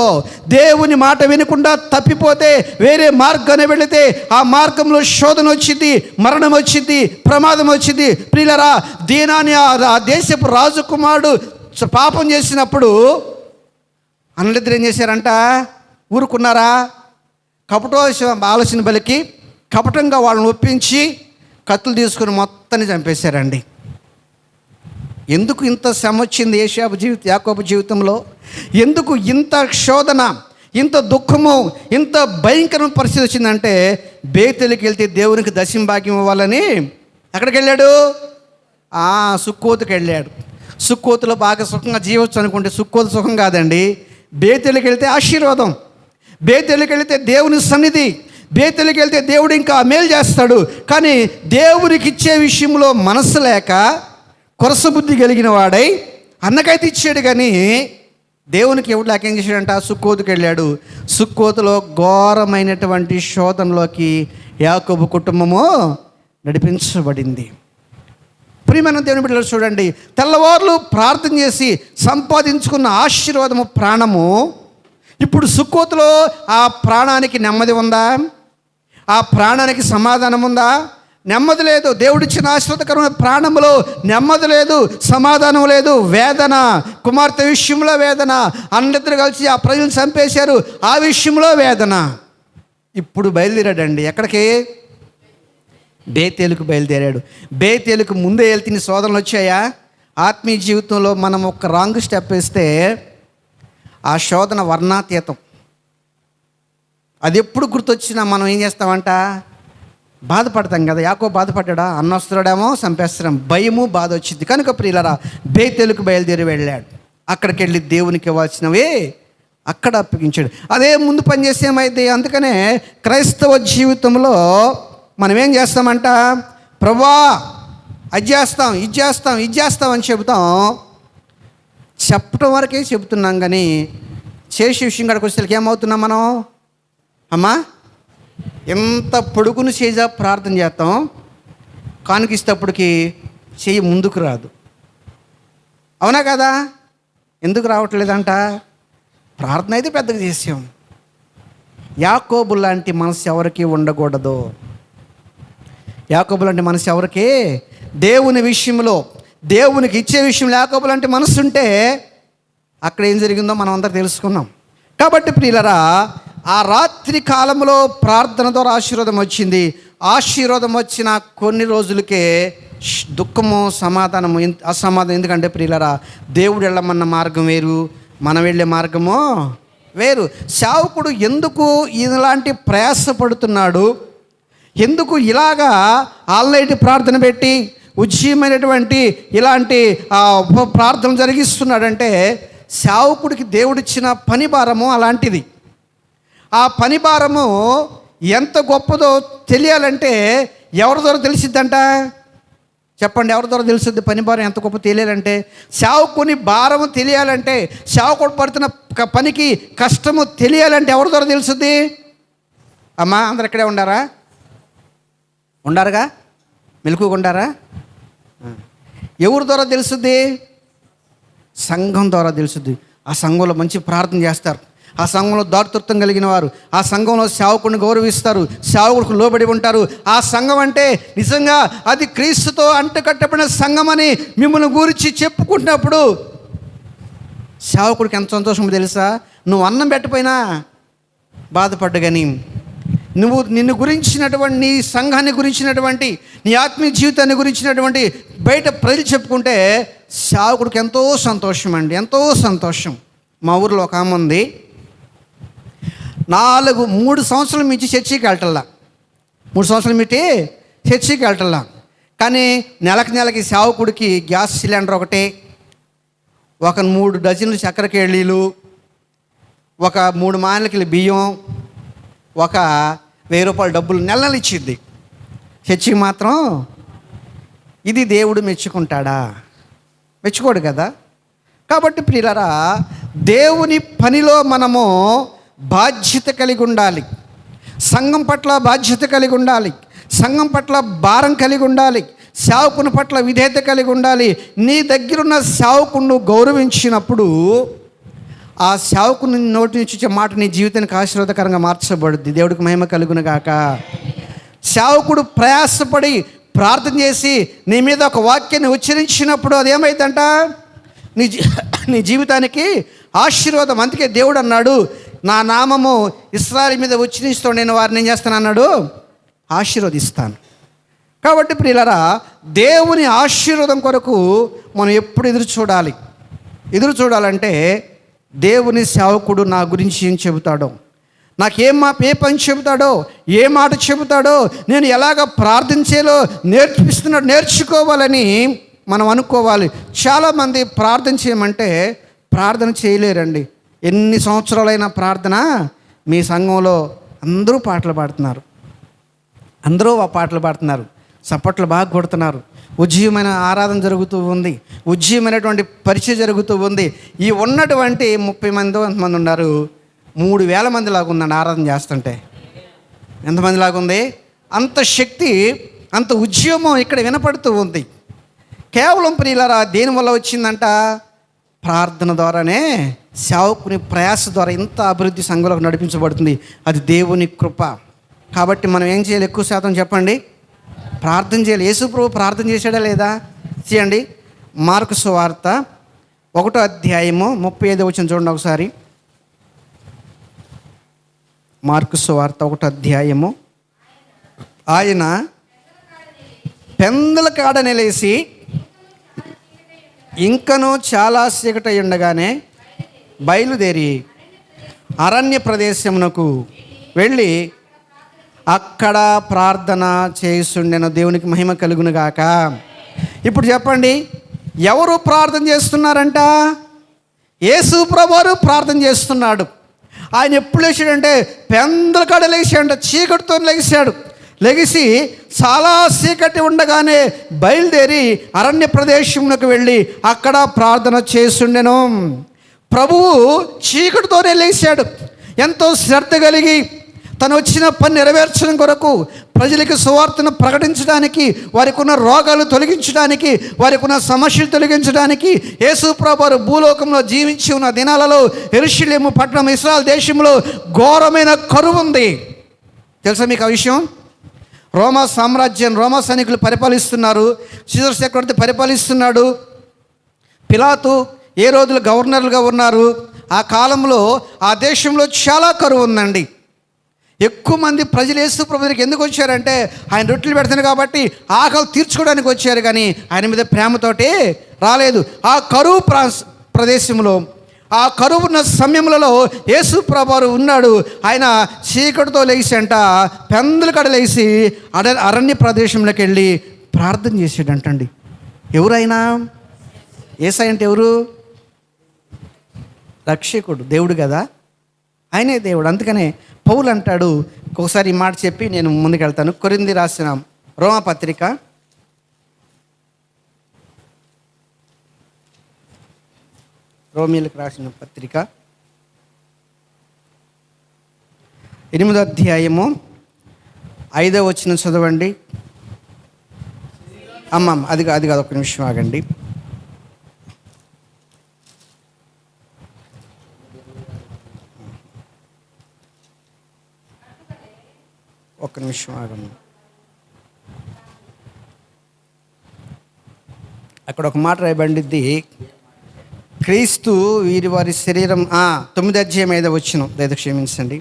దేవుని మాట వినకుండా తప్పిపోతే వేరే మార్గాన్ని వెళితే ఆ మార్గంలో శోధన వచ్చింది, మరణం వచ్చింది, ప్రమాదం వచ్చింది. ప్రియులరా, దీనాన్ని ఆ దేశపు రాజకుమారుడు పాపం చేసినప్పుడు అన్నలిద్దరు ఏం చేశారంట? ఊరుకున్నారా? ఆలోచన బలికి కపటంగా వాళ్ళని ఒప్పించి కత్తులు తీసుకుని మొత్తాన్ని చంపేశారండి. ఎందుకు ఇంత శ్రమ వచ్చింది యాకోబు జీవితంలో? ఎందుకు ఇంత శోధన, ఇంత దుఃఖము, ఇంత భయంకరమైన పరిస్థితి వచ్చిందంటే, బేతేలుకి వెళ్తే దేవునికి దశంభాగ్యం ఇవ్వాలని ఎక్కడికి వెళ్ళాడు? సుక్కోతుకి వెళ్ళాడు. సుక్కోతులో బాగా సుఖంగా జీవచ్చు అనుకుంటే సుక్కోతు సుఖం కాదండి. బేతేలుకి వెళ్తే ఆశీర్వాదం, బేతేలుకి వెళ్తే దేవుని సన్నిధి, బేతేలుకి వెళ్తే దేవుడు ఇంకా మేలు చేస్తాడు. కానీ దేవునికి ఇచ్చే విషయంలో మనసు లేక కొరసబుద్ధి కలిగిన వాడై అన్నకైతే ఇచ్చాడు, కానీ దేవునికి ఎవడు లేక ఏం చేశాడంట? సుక్కోతుకి వెళ్ళాడు. సుక్కోతులో ఘోరమైనటువంటి శోధనలోకి యాకోబు కుటుంబము నడిపించబడింది. ప్రియమైన దేవుని బిడ్డలు చూడండి, తెల్లవార్లు ప్రార్థన చేసి సంపాదించుకున్న ఆశీర్వాదము ప్రాణము ఇప్పుడు సుక్కోతులో ఆ ప్రాణానికి నెమ్మది ఉందా? ఆ ప్రాణానికి సమాధానం ఉందా? నెమ్మది లేదు. దేవుడిచ్చిన ఆశీర్వాదకరమైన ప్రాణంలో నెమ్మది లేదు, సమాధానం లేదు. వేదన, కుమార్తె విషయంలో వేదన, అందరిద్దరు కలిసి ఆ ప్రజలను చంపేశారు, ఆ విషయంలో వేదన. ఇప్పుడు బయలుదేరాడండి. ఎక్కడికి? బేతేలుకు బయలుదేరాడు. బేతేలుకు ముందే వెళ్తే శోధనలు వచ్చాయా? ఆత్మీయ జీవితంలో మనం ఒక రాంగ్ స్టెప్ వేస్తే ఆ శోధన వర్ణాతీతం. అది ఎప్పుడు గుర్తొచ్చినా మనం ఏం చేస్తామంట? బాధపడతాం కదా. యాకోబు బాధపడ్డా? అన్నొస్తున్నాడేమో చంపేస్తున్నాం, భయము బాధ వచ్చింది. కనుక ప్రియులరా, బేతేలుకు బయలుదేరి వెళ్ళాడు. అక్కడికి వెళ్ళి దేవునికి ఇవ్వాల్సినవి అక్కడ అప్పగించాడు. అదే ముందు పనిచేస్తే ఏమైంది? అందుకనే క్రైస్తవ జీవితంలో మనం ఏం చేస్తామంట? ప్రభువా అది చేస్తాం, ఇది చేస్తాం అని చెబుతాం. చెప్పడం వరకే చెబుతున్నాం, కానీ చేసే విషయం కాడికి వచ్చేసరికి ఏమవుతున్నాం మనం? అమ్మా, ఎంత పొడుగును చేజా ప్రార్థన చేస్తాం, కానుకిస్తేప్పటికి చెయ్యి ముందుకు రాదు. అవునా కదా? ఎందుకు రావట్లేదంట? ప్రార్థన అయితే పెద్దగా చేసాం. యాకోబు లాంటి మనసు ఎవరికి ఉండకూడదు. యాకోబు లాంటి మనసు ఎవరికి? దేవుని విషయంలో, దేవునికి ఇచ్చే విషయంలో యాకోబు లాంటి మనసు ఉంటే అక్కడ ఏం జరిగిందో మనం అందరూ తెలుసుకున్నాం. కాబట్టి ప్రియులరా, ఆ రాత్రి కాలంలో ప్రార్థన ద్వారా ఆశీర్వాదం వచ్చింది. ఆశీర్వాదం వచ్చిన కొన్ని రోజులకే దుఃఖము, సమాధానము, అసమాధానం. ఎందుకంటే ప్రియులరా, దేవుడు వెళ్ళమన్న మార్గం వేరు, మనం వెళ్ళే మార్గము వేరు. సేవకుడు ఎందుకు ఇలాంటి ప్రయాసపడుతున్నాడు, ఎందుకు ఇలాగా ఆల్నైట్ ప్రార్థన పెట్టి ఉజ్జీయమైనటువంటి ఇలాంటి ప్రార్థన జరిగిస్తున్నాడంటే, సేవకుడికి దేవుడిచ్చిన పని భారము అలాంటిది. ఆ పని భారము ఎంత గొప్పదో తెలియాలంటే ఎవరి ద్వారా తెలిసిద్దంట? చెప్పండి, ఎవరి ద్వారా తెలుస్తుంది పని భారం ఎంత గొప్ప తెలియాలంటే? సేవకుని భారము తెలియాలంటే, సేవకుడు పడుతున్న పనికి కష్టము తెలియాలంటే ఎవరి ద్వారా తెలుస్తుంది? అమ్మా, అందరు ఇక్కడే ఉండారుగా? మెలకుగా ఉండారా? ఎవరి ద్వారా తెలుస్తుంది? సంఘం ద్వారా తెలుస్తుంది. ఆ సంఘంలో మంచి ప్రార్థన చేస్తారు, ఆ సంఘంలో దాతృత్వం కలిగిన వారు, ఆ సంఘంలో సేవకుడిని గౌరవిస్తారు, సేవకుడికి లోబడి ఉంటారు. ఆ సంఘం అంటే నిజంగా అది క్రీస్తుతో అంటుకట్టబడిన సంఘం అని మిమ్మల్ని గురించి చెప్పుకుంటున్నప్పుడు సేవకుడికి ఎంత సంతోషమో తెలుసా? నువ్వు అన్నం పెట్టపోయినా బాధపడ్డు, కానీ నిన్ను గురించినటువంటి, నీ సంఘాన్ని గురించినటువంటి, నీ ఆత్మీయ జీవితాన్ని గురించినటువంటి బయట ప్రజలు చెప్పుకుంటే సేవకుడికి ఎంతో సంతోషం అండి, ఎంతో సంతోషం. మా ఊరిలో ఒక ఆమె ఉంది, 3 సంవత్సరాల మించి చర్చికి వెళ్ళటల్లా, 3 సంవత్సరాల మించి చర్చికి వెళ్ళటల్లా. కానీ నెలకి సేవకుడికి గ్యాస్ సిలిండర్ ఒకటి, ఒక 3 డజన్లు చక్కెర కేళీలు, ఒక 3 మానలకి బియ్యం, ఒక 1000 రూపాయల డబ్బులు నెల ఇచ్చింది. చర్చికి మాత్రం ఇది దేవుడు మెచ్చుకుంటాడా? మెచ్చుకోడు కదా. కాబట్టి ప్రియులారా, దేవుని పనిలో మనము బాధ్యత కలిగి ఉండాలి, సంఘం పట్ల బాధ్యత కలిగి ఉండాలి, సంఘం పట్ల భారం కలిగి ఉండాలి, సేవకుని పట్ల విధేయత కలిగి ఉండాలి. నీ దగ్గరున్న సేవకుని గౌరవించినప్పుడు ఆ సేవకుని నోటి నుంచి వచ్చే మాట నీ జీవితానికి ఆశీర్వాదకరంగా మార్చబడుద్ది. దేవుడికి మహిమ కలుగును గాక. సేవకుడు ప్రయాసపడి ప్రార్థన చేసి నీ మీద ఒక వాక్యాన్ని ఉచ్చరించినప్పుడు అదేమైందంట? నీ జీవితానికి ఆశీర్వాదం. అందుకే దేవుడు అన్నాడు, నా నామము ఇశ్రాయేలు మీద ఉచ్చరిస్తూ నేను వారిని ఏం చేస్తాను అన్నాడు? ఆశీర్వదిస్తాను. కాబట్టి ప్రియులారా, దేవుని ఆశీర్వాదం కొరకు మనం ఎప్పుడు ఎదురు చూడాలంటే దేవుని సేవకుడు నా గురించి ఏం చెబుతాడో, ఏ పని చెబుతాడో, ఏ మాట చెబుతాడో, నేను ఎలాగ ప్రార్థించేలో నేర్చుకోవాలని మనం అనుకోవాలి. చాలామంది ప్రార్థన చేయమంటే ప్రార్థన చేయలేరండి. ఎన్ని సంవత్సరాలైన ప్రార్థన, మీ సంఘంలో అందరూ పాటలు పాడుతున్నారు, చప్పట్లు బాగా కొడుతున్నారు, ఉజ్జీవమైన ఆరాధన జరుగుతూ ఉంది, ఉజ్జీవమైనటువంటి పరిచయం జరుగుతూ ఉంది. ఈ ఉన్నటువంటి 30 మంది ఎంతమంది ఉన్నారు, 3000 మంది లాగా ఉందండి ఆరాధన చేస్తుంటే. ఎంతమంది లాగా ఉంది? అంత శక్తి, అంత ఉద్యమం ఇక్కడ వినపడుతూ ఉంది. కేవలం ప్రియులారా దేనివల్ల వచ్చిందంట? ప్రార్థన ద్వారానే, సేవకుని ప్రయాస ద్వారా ఇంత అభివృద్ధి సంఘంలోకి నడిపించబడుతుంది. అది దేవుని కృప. కాబట్టి మనం ఏం చేయాలి? ఎక్కువ శాతం చెప్పండి, ప్రార్థన చేయాలి. యేసు ప్రభు ప్రార్థన చేశాడా లేదా? చేయండి. మార్కు సువార్త 1వ అధ్యాయము 35వ వచనం చూడండి ఒకసారి. మార్కు సువార్త 1వ అధ్యాయము. ఆయన పెందల కాడనే లేచి ఇంకనూ చాలా చీకటి ఉండగానే బయలుదేరి అరణ్య ప్రదేశమునకు వెళ్ళి అక్కడ ప్రార్థన చేస్తుండెను. దేవునికి మహిమ కలుగును గాక. ఇప్పుడు చెప్పండి, ఎవరు ప్రార్థన చేస్తున్నారంట? యేసు ప్రభువు ప్రార్థన చేస్తున్నాడు. ఆయన ఎప్పుడు లేచాడంటే పెందల కాడ లేచాడంట, చీకటితో లెగిసి చాలా చీకటి ఉండగానే బయలుదేరి అరణ్య ప్రదేశంలోకి వెళ్ళి అక్కడ ప్రార్థన చేస్తుండెను. ప్రభువు చీకటితోనే లేచాడు. ఎంతో శ్రద్ధ కలిగి తను వచ్చిన పని నెరవేర్చడం కొరకు, ప్రజలకు సువార్తను ప్రకటించడానికి, వారికి ఉన్న రోగాలు తొలగించడానికి, వారికి ఉన్న సమస్యలు తొలగించడానికి యేసు ప్రభువు భూలోకంలో జీవించి ఉన్న దినాలలో యెరూషలేము పట్టణం, ఇశ్రాయేలు దేశంలో ఘోరమైన కరువు ఉంది. తెలుసా మీకు ఆ విషయం? రోమా సామ్రాజ్యం, రోమా సైనికులు పరిపాలిస్తున్నారు, సీజర్ చక్రవర్తి పరిపాలిస్తున్నాడు, పిలాతు ఏ రోజులు గవర్నర్లుగా ఉన్నారు. ఆ కాలంలో ఆ దేశంలో చాలా కరువు ఉందండి. ఎక్కువ మంది ప్రజలు యేసు ప్రభు దగ్గరికి ఎందుకు వచ్చారంటే ఆయన రొట్టెలు పెడతాను కాబట్టి ఆకలి తీర్చుకోవడానికి వచ్చారు, కానీ ఆయన మీద ప్రేమతోటి రాలేదు. ఆ కరువు ప్రదేశంలో, ఆ కరువు ఉన్న సమయంలో యేసు ప్రభువు ఉన్నాడు. ఆయన చీకటితో లేచి పెందల కాడ లేచి అరణ్య ప్రదేశంలోకి వెళ్ళి ప్రార్థన చేసాడంటండి. ఎవరైనా? యేసయ్య అంటే ఎవరు? రక్షకుడు, దేవుడు కదా, ఆయనే దేవుడు. అందుకనే పౌలు అంటాడు, ఒకసారి ఈ మాట చెప్పి నేను ముందుకెళ్తాను. కొరింథీ రాసిన రోమాపత్రిక 8వ అధ్యాయము 5వ వచనం చదవండి. అది కాదు, ఒక నిమిషం ఆగండి. ఒక్క నిమిషం ఆగండి. అక్కడ ఒక మాట రాయబడింది, క్రీస్తు వీరి వారి శరీరం. 9వ అధ్యాయం 5వ వచనం, దయచేసి క్షమించండి.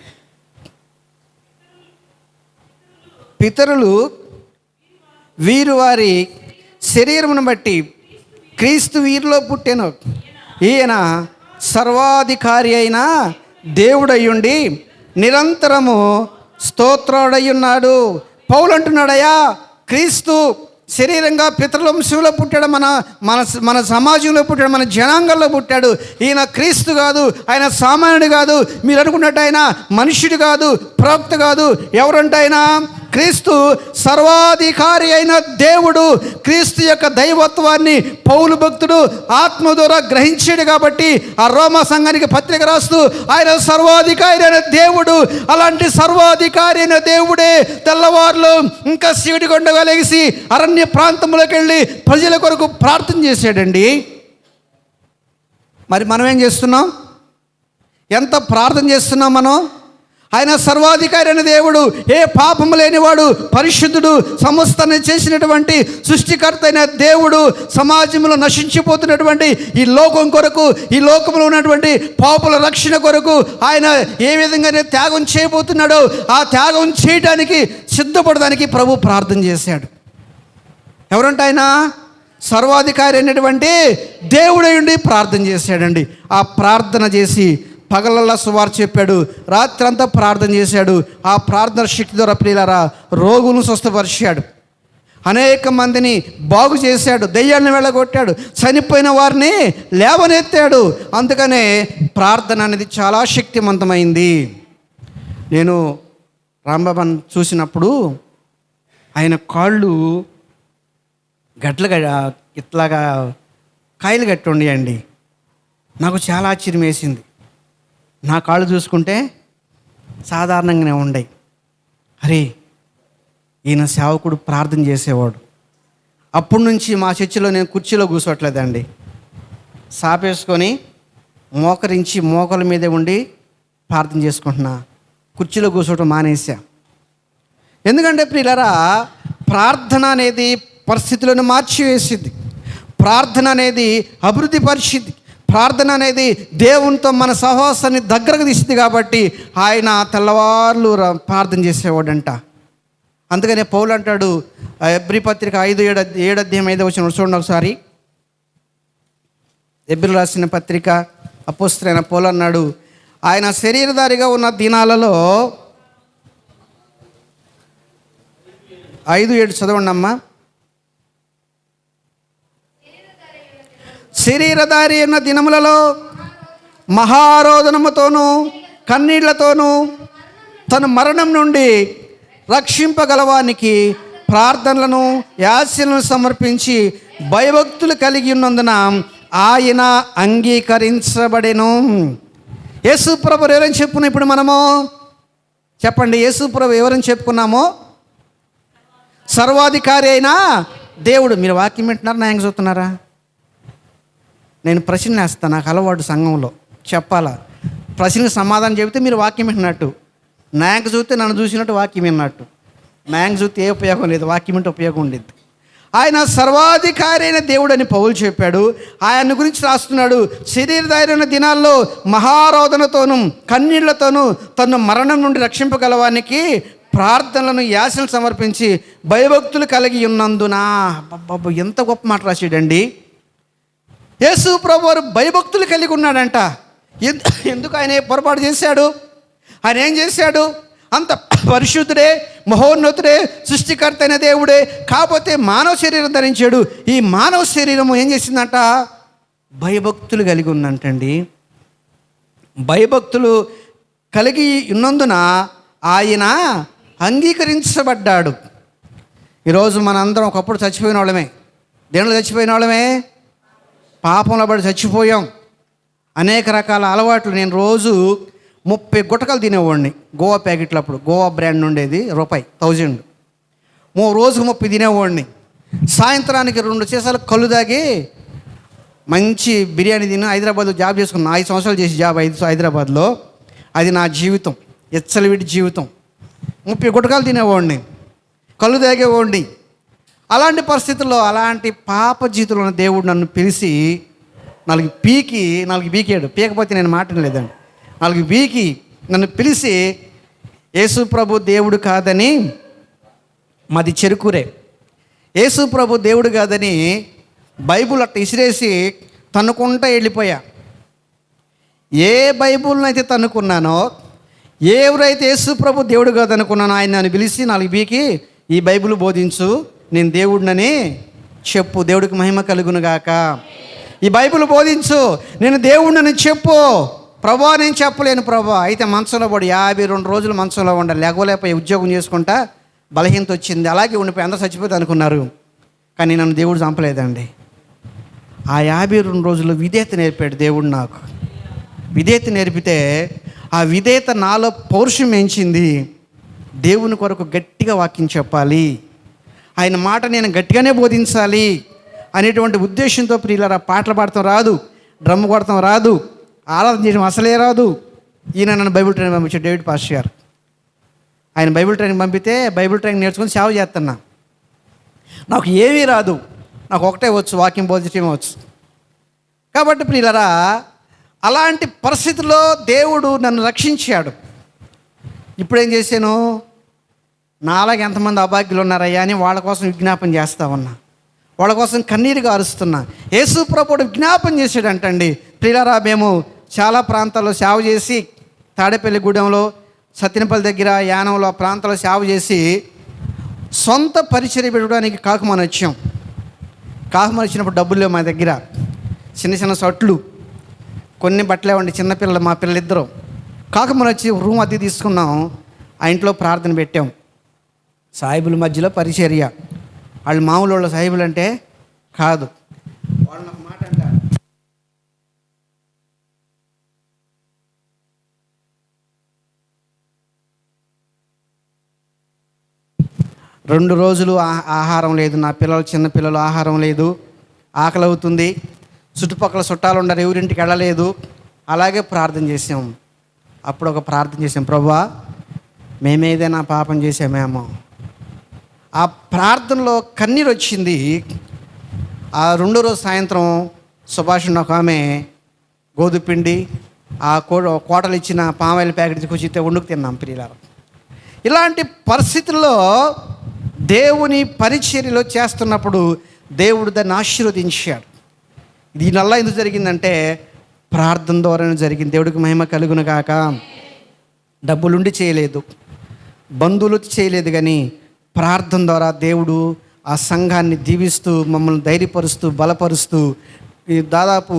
పితరులు వీరు వారి శరీరమును బట్టి క్రీస్తు వీరిలో పుట్టెను. ఈయన సర్వాధికారి అయిన దేవుడయ్యుండి నిరంతరము స్తోత్రుడయ్యున్నాడు. పౌలు అంటున్నాడయ్యా, క్రీస్తు శరీరంగా పితృవంశంలో పుట్టాడు, మన సమాజంలో పుట్టాడు, మన జనాంగంలో పుట్టాడు. ఈయన క్రీస్తు కాదు, ఆయన సామాన్యుడు కాదు. మీరు అనుకున్నట్టు ఆయన మనుష్యుడు కాదు, ప్రవక్త కాదు. ఎవరంటే ఆయన క్రీస్తు సర్వాధికారి అయిన దేవుడు. క్రీస్తు యొక్క దైవత్వాన్ని పౌలు భక్తుడు ఆత్మ ద్వారా గ్రహించాడు కాబట్టి ఆ రోమా సంఘానికి పత్రిక రాస్తూ ఆయన సర్వాధికారి అయిన దేవుడు. అలాంటి సర్వాధికారి అయిన దేవుడే తెల్లవారులు ఇంకా శివుడి కొండగా లెగిసి అరణ్య ప్రాంతంలోకి వెళ్ళి ప్రజల కొరకు ప్రార్థన చేశాడండి. మరి మనం ఏం చేస్తున్నాం? ఎంత ప్రార్థన చేస్తున్నాం మనం? ఆయన సర్వాధికారి అయిన దేవుడు, ఏ పాపము లేనివాడు, పరిశుద్ధుడు, సమస్తాన్ని చేసినటువంటి సృష్టికర్త అయిన దేవుడు. సమాజంలో నశించిపోతున్నటువంటి ఈ లోకం కొరకు, ఈ లోకంలో ఉన్నటువంటి పాపుల రక్షణ కొరకు ఆయన ఏ విధంగానే త్యాగం చేయబోతున్నాడో ఆ త్యాగం చేయడానికి సిద్ధపడడానికి ప్రభు ప్రార్థన చేశాడు. ఎవరంటే ఆయన సర్వాధికారి అయినటువంటి దేవుడై ఉండి ప్రార్థన చేశాడండి. ఆ ప్రార్థన చేసి పగలల్లా సువార్త చెప్పాడు, రాత్రంతా ప్రార్థన చేశాడు. ఆ ప్రార్థన శక్తి ద్వారా ప్రియులారా రోగులను స్వస్థపరిచాడు, అనేక మందిని బాగు చేశాడు, దెయ్యాన్ని వెళ్ళగొట్టాడు, చనిపోయిన వారిని లేవనెత్తాడు. అందుకనే ప్రార్థన అనేది చాలా శక్తివంతమైంది. నేను రాంబాబాను చూసినప్పుడు ఆయన కాళ్ళు గట్లుగా ఇట్లాగా కాయలు గట్టి ఉండేయండి. నాకు చాలా ఆశ్చర్యం వేసింది. నా కాళ్ళు చూసుకుంటే సాధారణంగానే ఉండయి. అరే, ఈయన సేవకుడు ప్రార్థన చేసేవాడు. అప్పటి నుంచి మా చర్చిలో నేను కుర్చీలో కూర్చోట్లేదండి, సాపేసుకొని మోకరించి మోకల మీదే ఉండి ప్రార్థన చేసుకుంటున్నా. కుర్చీలో కూర్చోవటం మానేసా. ఎందుకంటే ప్రియులారా, ప్రార్థన అనేది పరిస్థితులను మార్చివేసిద్ది. ప్రార్థన అనేది అభివృద్ధి పరిచిద్ది. ప్రార్థన అనేది దేవునితో మన సహవాసాన్ని దగ్గరకు తీసింది. కాబట్టి ఆయన తెల్లవార్లు ప్రార్థన చేసేవాడంట. అందుకనే పౌలు అంటాడు, ఎబ్రీ పత్రిక 5:7 చూడండి ఒకసారి. ఎబ్రీ రాసిన పత్రిక అపోస్తలుడైన పౌలు అన్నాడు, ఆయన శరీరధారిగా ఉన్న దినాలలో 5:7 చదవండి అమ్మా. శరీరధారి అయిన దినములలో మహారోదనముతోనూ కన్నీళ్లతోనూ తన మరణం నుండి రక్షింపగలవానికి ప్రార్థనలను యాచనలను సమర్పించి భయభక్తులు కలిగి ఉన్నందున ఆయన అంగీకరించబడెను. యేసు ప్రభు ఎవరని చెప్పుకున్నాం ఇప్పుడు మనము? చెప్పండి, యేసు ప్రభు ఎవరని చెప్పుకున్నామో? సర్వాధికారి అయినా దేవుడు. మీరు వాక్యం వింటున్నారా, నాయకు చూస్తున్నారా? నేను ప్రశ్న వేస్తాను, నాకు అలవాటు సంఘంలో చెప్పాలా. ప్రశ్నకు సమాధానం చెబితే మీరు వాక్యం వింటున్నట్టు, నాయకు చూస్తే నన్ను చూసినట్టు వాక్యం విన్నట్టు. నాయకు చూస్తే ఏ ఉపయోగం లేదు, వాక్యం వింటే ఉపయోగం ఉండేది. ఆయన సర్వాధికారి అయిన దేవుడు అని పౌలు చెప్పాడు. ఆయన గురించి రాస్తున్నాడు, శరీరధారైన దినాల్లో మహారోదనతోనూ కన్నీళ్లతోనూ తను మరణం నుండి రక్షింపగలవానికి ప్రార్థనలను యాసలు సమర్పించి భయభక్తులు కలిగి ఉన్నందున. బాబు, ఎంత గొప్ప మాట రాశాడండి. యేసు ప్రభు వారు భయభక్తులు కలిగి ఉన్నాడంట. ఎందుకు ఆయన పొరపాటు చేశాడు? ఆయన ఏం చేశాడు? అంత పరిశుద్ధుడే, మహోన్నతుడే, సృష్టికర్త అయిన దేవుడే, కాకపోతే మానవ శరీరం ధరించాడు. ఈ మానవ శరీరము ఏం చేసిందంట? భయభక్తులు కలిగి ఉందంటండి. భయభక్తులు కలిగి ఉన్నందున ఆయన అంగీకరించబడ్డాడు. ఈరోజు మనందరం ఒకప్పుడు చచ్చిపోయిన వాళ్ళమే. దేనిలో చచ్చిపోయిన వాళ్ళమే? పాపంలో పడి చచ్చిపోయాం. అనేక రకాల అలవాట్లు. నేను రోజు 30 గుటకలు తినేవాడిని. గోవా ప్యాకెట్లు, అప్పుడు గోవా బ్రాండ్ ఉండేది, ₹1000. రోజుకు 30 తినేవాడిని. సాయంత్రానికి 2 సీసాలు కళ్ళు తాగి మంచి బిర్యానీ తిని హైదరాబాద్లో జాబ్ చేసుకున్నాను. 5 సంవత్సరాలు చేసి జాబ్ హైదరాబాద్లో. అది నా జీవితం, ఎచ్చలవిడి జీవితం. 30 గుటకాలు తినేవాడిని, కళ్ళు తాగేవాడిని. అలాంటి పరిస్థితుల్లో, అలాంటి పాప జీవితంలో ఉన్న దేవుడు నన్ను పిలిచి 4 పీకాడు. పీకపోతే నేను మాట్లాడలేదండి. 4 పీకి నన్ను పిలిచి, యేసు ప్రభు దేవుడు కాదని, మాది చెరుకూరే, యేసు ప్రభు దేవుడు కాదని బైబుల్ అట్ట ఇసిరేసి తన్నుకుంటా వెళ్ళిపోయా. ఏ బైబుల్ని అయితే తన్నుకున్నానో, ఎవరైతే యేసు ప్రభు దేవుడు కాదనుకున్నానో ఆయన నన్ను పిలిచి 4 పీకి, ఈ బైబిల్ బోధించు, నేను దేవుడినని చెప్పు, దేవుడికి మహిమ కలుగును గాక. ఈ బైబిల్ బోధించు, నేను దేవుడినని చెప్పు. ప్రభా, నేను చెప్పలేను ప్రభా. అయితే మంచంలో పడి 52 రోజులు మంచంలో ఉండాలి, లేకపోతే ఉద్యోగం చేసుకుంటా బలహీనత వచ్చింది. అలాగే ఉండిపోయి అందరూ చచ్చిపోతే అనుకున్నారు. కానీ నన్ను దేవుడు చంపలేదండి. ఆ 52 రోజులు విధేయత నేర్పాడు దేవుడు నాకు. విధేయత నేర్పితే ఆ విధేయత నాలో పౌరుషం పెంచింది. దేవుని కొరకు గట్టిగా వాక్యం చెప్పాలి, ఆయన మాట నేను గట్టిగానే బోధించాలి అనేటువంటి ఉద్దేశంతో ప్రియులారా పాటలు పాడటం రాదు, డ్రమ్ కొడతాం రాదు, ఆరాధన చేయడం అసలే రాదు. ఈయన నన్ను బైబిల్ ట్రైనింగ్ పంపించాడు, డేవిడ్ పాస్టర్ గారు. ఆయన బైబిల్ ట్రైనింగ్ పంపితే బైబిల్ ట్రైనింగ్ నేర్చుకొని సేవ చేస్తున్నా. నాకు ఏమీ రాదు, నాకు ఒకటే వచ్చు, వాక్యం బోధించడమే వచ్చు. కాబట్టి ప్రియులారా, అలాంటి పరిస్థితుల్లో దేవుడు నన్ను రక్షించాడు. ఇప్పుడేం చేశాను? నాలాగా ఎంతమంది అభాగ్యులు ఉన్నారయ్యా అని వాళ్ళ కోసం విజ్ఞాపన చేస్తా ఉన్నా. వాళ్ళ కోసం కన్నీరుగా అరుస్తున్నా. యేసు ప్రభువుడు జ్ఞాపం చేశాడంటండి. ప్రియులారా, మేము చాలా ప్రాంతాల్లో సేవ చేసి, తాడేపల్లిగూడెంలో, సత్యనపల్లి దగ్గర, యానంలో ఆ ప్రాంతాల్లో సేవ చేసి సొంత పరిచర్య పెట్టడానికి కాకుమాని వచ్చాం. కాకుమాని వచ్చినప్పుడు డబ్బులు లేవు మా దగ్గర. చిన్న చిన్న సట్లు, కొన్ని బట్టలే ఉండి, చిన్నపిల్లలు, మా పిల్లలిద్దరం కాకుమాని వచ్చి రూమ్ అద్దె తీసుకున్నాం. ఆ ఇంట్లో ప్రార్థన పెట్టాం. సాయిబుల మధ్యలో పరిచర్య. వాళ్ళు మామూలు వాళ్ళ సాయిబులు అంటే కాదు. వాళ్ళు ఒక మాట అంటారు, 2 రోజులు ఆహారం లేదు, నా పిల్లలు చిన్నపిల్లలు ఆహారం లేదు, ఆకలి అవుతుంది, చుట్టుపక్కల చుట్టాలు ఉండరు, ఎవరింటికి వెళ్ళలేదు. అలాగే ప్రార్థన చేసాం. అప్పుడు ఒక ప్రార్థన చేసాం, ప్రభువా మేమేదైనా పాపం చేసామేమో. ఆ ప్రార్థనలో కన్నీరు వచ్చింది. ఆ 2వ రోజు సాయంత్రం సుభాష్ ఒక ఆమె గోధుపిండి, ఆ కోటలు ఇచ్చిన పామాయిల్ ప్యాకెట్ కూర్చితే వండుకు తిన్నాం. ప్రియులారా, ఇలాంటి పరిస్థితుల్లో దేవుని పరిచర్యలో చేస్తున్నప్పుడు దేవుడు దాన్ని ఆశీర్వదించాడు. దీనివల్ల ఎందుకు జరిగిందంటే ప్రార్థన ద్వారానే జరిగింది. దేవుడికి మహిమ కలుగును గాక. డబ్బులుండి చేయలేదు, బంధువులు చేయలేదు, కానీ ప్రార్థన ద్వారా దేవుడు ఆ సంఘాన్ని దీవిస్తూ, మమ్మల్ని ధైర్యపరుస్తూ, బలపరుస్తూ, దాదాపు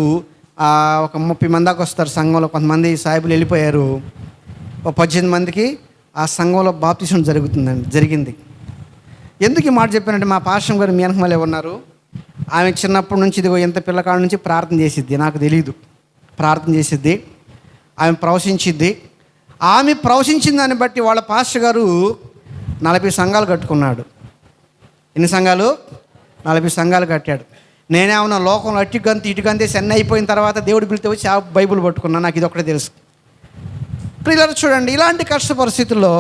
ఒక 30 మంది దాకా వస్తారు సంఘంలో. కొంతమంది సాయిబులు వెళ్ళిపోయారు. ఒక 18 మందికి ఆ సంఘంలో బాప్తిసం జరిగింది. ఎందుకు ఈ మాట చెప్పానంటే, మా పాస్టర్ గారు మీ వెనకమలే ఉన్నారు. ఆమె చిన్నప్పటి నుంచి ఇదిగో ఎంత పిల్లకాడ నుంచి ప్రార్థన చేసిద్ది, నాకు తెలీదు, ప్రార్థన చేసిద్ది, ఆమె ప్రవశించిద్ది. ఆమె ప్రవశించిన దాన్ని బట్టి వాళ్ళ పాస్టర్ గారు 40 సంఘాలు కట్టుకున్నాడు. ఎన్ని సంఘాలు? 40 సంఘాలు కట్టాడు. నేనేమన్నా లోకంలో ఇటుకంతే సెన్న అయిపోయిన తర్వాత దేవుడు పిలితే వచ్చి ఆ బైబుల్ పట్టుకున్నా. నాకు ఇది ఒకటే తెలుసు. ప్రియులారా చూడండి, ఇలాంటి కష్ట పరిస్థితుల్లో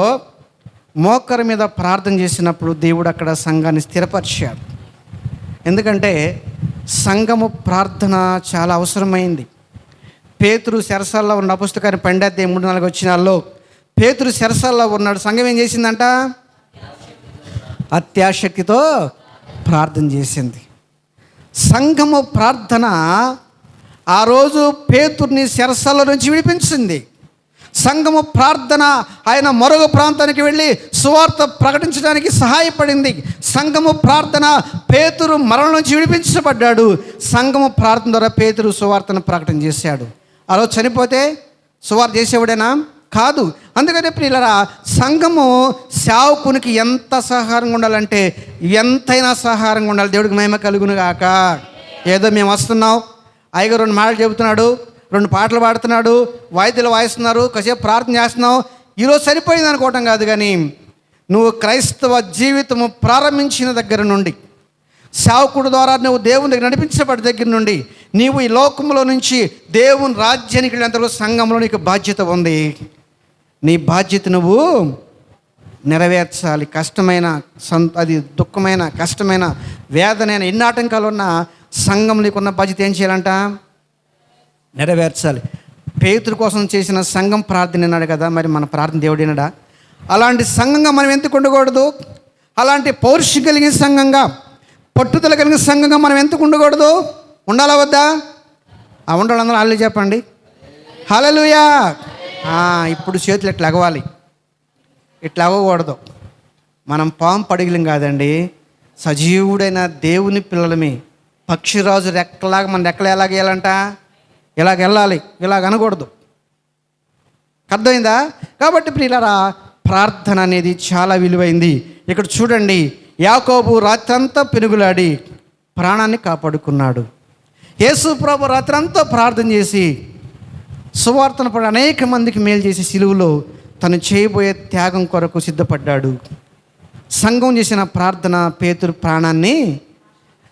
మోకరి మీద ప్రార్థన చేసినప్పుడు దేవుడు అక్కడ సంఘాన్ని స్థిరపరిచాడు. ఎందుకంటే సంఘము ప్రార్థన చాలా అవసరమైంది. పేతురు చెరసాల్లో ఉన్న పుస్తకాన్ని 12:3-4 వచనాల్లో పేతురు చెరసాల్లో ఉన్నాడు. సంఘం ఏం చేసిందంట? అత్యాశక్తితో ప్రార్థన చేసింది. సంఘము ప్రార్థన ఆ రోజు పేతుర్ని చెరసాల నుంచి విడిపించింది. సంఘము ప్రార్థన ఆయన మరొక ప్రాంతానికి వెళ్ళి సువార్త ప్రకటించడానికి సహాయపడింది. సంఘము ప్రార్థన పేతురు మరణం నుంచి విడిపించబడ్డాడు. సంఘము ప్రార్థన ద్వారా పేతురు సువార్తను ప్రకటన చేశాడు. ఆ రోజు చనిపోతే సువార్త చేసేవాడేనా? కాదు. అందుకనే ప్రియులారా, సంఘము సేవకునికి ఎంత సహారంగా ఉండాలంటే ఎంతైనా సహారంగా ఉండాలి. దేవుడికి మహిమ కలుగును గాక. ఏదో మేము వస్తున్నాం, అయ్యగారు 2 మాటలు చెబుతున్నాడు, 2 పాటలు పాడుతున్నాడు, వాయిద్యాలు వాయిస్తున్నారు, కాసేపు ప్రార్థన చేస్తున్నావు, ఈరోజు సరిపోయింది అనుకోవటం కాదు. కానీ నువ్వు క్రైస్తవ జీవితము ప్రారంభించిన దగ్గర నుండి, సేవకుడు ద్వారా నువ్వు దేవుని దగ్గర నడిపించబడి దగ్గర నుండి, నీవు ఈ లోకంలో నుంచి దేవుని రాజ్యానికి వెళ్ళేంతలో సంఘంలో నీకు బాధ్యత ఉంది. నీ బాధ్యత నువ్వు నెరవేర్చాలి. కష్టమైన అది దుఃఖమైన, కష్టమైన, వేదనైన, ఎన్ని ఆటంకాలు ఉన్నా సంఘం నీకున్న బాధ్యత ఏం చేయాలంట? నెరవేర్చాలి. పేతురు కోసం చేసిన సంఘం ప్రార్థన విన్నాడు కదా, మరి మన ప్రార్థన దేవుడు వినడా? అలాంటి సంఘంగా మనం ఎందుకు ఉండకూడదు? అలాంటి పౌరుషం కలిగిన సంఘంగా, పట్టుదల కలిగిన సంఘంగా మనం ఎందుకు ఉండకూడదు? ఉండాలా వద్దా? ఉండాలందరూ వాళ్ళు చెప్పండి హల్లెలూయా. ఇప్పుడు చేతులు ఇట్లా ఎగవాలి, ఇట్లా అవ్వకూడదు. మనం పాము పడిగలం కాదండి, సజీవుడైన దేవుని పిల్లలమే. పక్షిరాజు రెక్కలాగా మన రెక్కలు ఎలాగ వేయాలంట? ఇలాగ వెళ్ళాలి, ఇలాగ అనకూడదు. అర్థమైందా? కాబట్టి ప్రియులారా, ప్రార్థన అనేది చాలా విలువైంది. ఇక్కడ చూడండి, యాకోబు రాత్రంతా పెనుగులాడి ప్రాణాన్ని కాపాడుకున్నాడు. యేసు ప్రభు రాత్రంతా ప్రార్థన చేసి సువార్తను పడి అనేక మందికి మేలు చేసి సిలువలో తను చేయబోయే త్యాగం కొరకు సిద్ధపడ్డాడు. సంఘం చేసిన ప్రార్థన పేతురు ప్రాణాన్ని.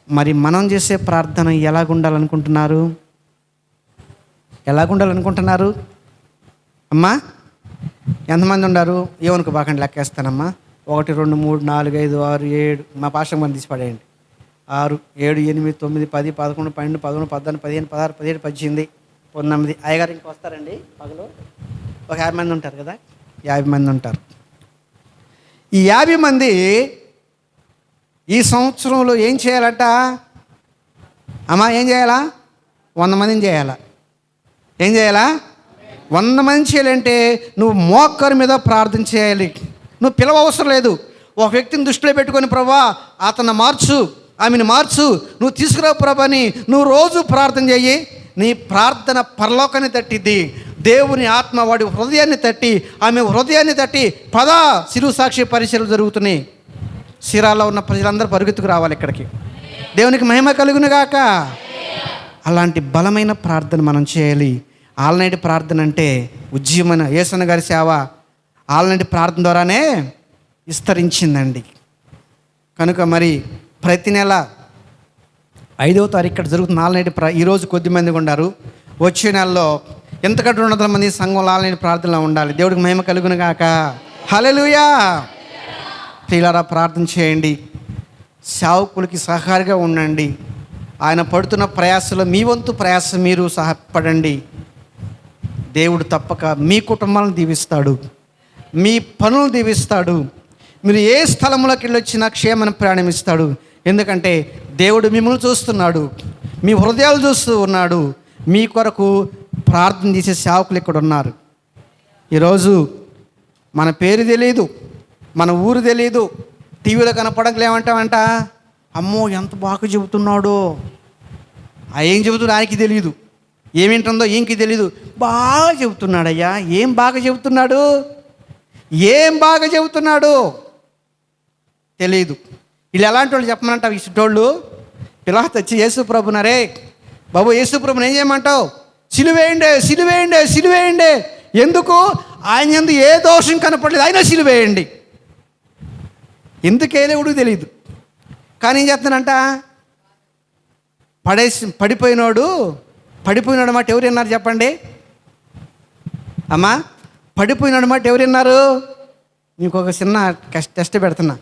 మరి మనం చేసే ప్రార్థన ఎలాగుండాలనుకుంటున్నారు? ఎలాగుండాలనుకుంటున్నారు అమ్మా? ఎంతమంది ఉన్నారు? ఏమనుకో బాకండి, లెక్కేస్తానమ్మా. 1 2 3 4 5 6 7, మా పాఠం మనం తీసి పడేయండి. 6 7 8 9 10 11 12 13 14 15 16 17 18 19. అయ్యగారు ఇంక వస్తారండి. పగలు ఒక 50 మంది ఉంటారు కదా, 50 మంది ఉంటారు. ఈ 50 మంది ఈ సంవత్సరంలో ఏం చేయాలట అమ్మా? ఏం చేయాలా? 100 మందిని చేయాలా? ఏం చేయాలా? 100 మంది చేయాలంటే నువ్వు మోక్కరు మీద ప్రార్థన చేయాలి. నువ్వు పిలవ అవసరం లేదు. ఒక వ్యక్తిని దృష్టిలో పెట్టుకొని, ప్రభా అతను మార్చు, ఆమెను మార్చు, నువ్వు తీసుకురావు ప్రభాని నువ్వు రోజు ప్రార్థన చెయ్యి. నీ ప్రార్థన పరలోకాన్ని తట్టిద్ది. దేవుని ఆత్మ వాడి హృదయాన్ని తట్టి, ఆమె హృదయాన్ని తట్టి, శిలువ సాక్షి పరిచయలు జరుగుతున్నాయి. సిరాలో ఉన్న ప్రజలందరూ పరుగెత్తుకు రావాలి ఇక్కడికి. దేవునికి మహిమ కలుగునుగాక. అలాంటి బలమైన ప్రార్థన మనం చేయాలి. ఆల్నైట్ ప్రార్థన అంటే ఉజ్జీవమైన యేసన్న గారి సేవ ఆల్నైట్ ప్రార్థన ద్వారానే విస్తరించిందండి. కనుక మరి ప్రతి నెల 5వ తారీఖు ఇక్కడ జరుగుతున్న ఆల్నైట్ ఈరోజు కొద్దిమంది ఉన్నారు. వచ్చే నెలలో ఎంతకంటే 200 మంది సంఘంలో ఆల్నైట్ ప్రార్థనలో ఉండాలి. దేవుడికి మహిమ కలుగునుగాక. హల్లెలూయా. ప్రియులారా, ప్రార్థన చేయండి. సేవకులకి సహకారిగా ఉండండి. ఆయన పడుతున్న ప్రయాసలో మీ వంతు ప్రయాస మీరు సహాయపడండి. దేవుడు తప్పక మీ కుటుంబాలను దీవిస్తాడు, మీ పనులను దీవిస్తాడు. మీరు ఏ స్థలంలోకి వెళ్ళి వచ్చినా క్షేమను ప్రయాణమిస్తాడు. ఎందుకంటే దేవుడు మిమ్మల్ని చూస్తున్నాడు, మీ హృదయాలు చూస్తూ ఉన్నాడు. మీ కొరకు ప్రార్థన చేసే సేవకులు ఇక్కడ ఉన్నారు. ఈరోజు మన పేరు తెలియదు, మన ఊరు తెలియదు, టీవీలో కనపడకలు ఏమంటామంట, అమ్మో ఎంత బాగా చెబుతున్నాడో, ఏం చెబుతున్నా ఆయనకి తెలియదు, ఏమింటుందో ఈయనకి తెలియదు. బాగా చెబుతున్నాడయ్యా. ఏం బాగా చెబుతున్నాడు? ఏం బాగా చెబుతున్నాడు తెలియదు. వీళ్ళు ఎలాంటి వాళ్ళు చెప్పమంట? ఇష్టోళ్ళు పిల్లలు తెచ్చి యేసు ప్రభునరే బాబు, యేసు ప్రభుని ఏం చేయమంటావు? సిలువేయండి, సిలువేయండి, సిలువేయండి. ఎందుకు? ఆయన ఎందు ఏ దోషం కనపడలేదు, ఆయన సిలువేయండి. ఎందుకేలేవుడు తెలియదు. కానీ ఏం చేస్తున్నానంట, పడిపోయినాడు మాట ఎవరు విన్నారు చెప్పండి అమ్మా? పడిపోయినాడు మాట ఎవరు విన్నారు? మీకు ఒక చిన్న టెస్ట్ పెడుతున్నా.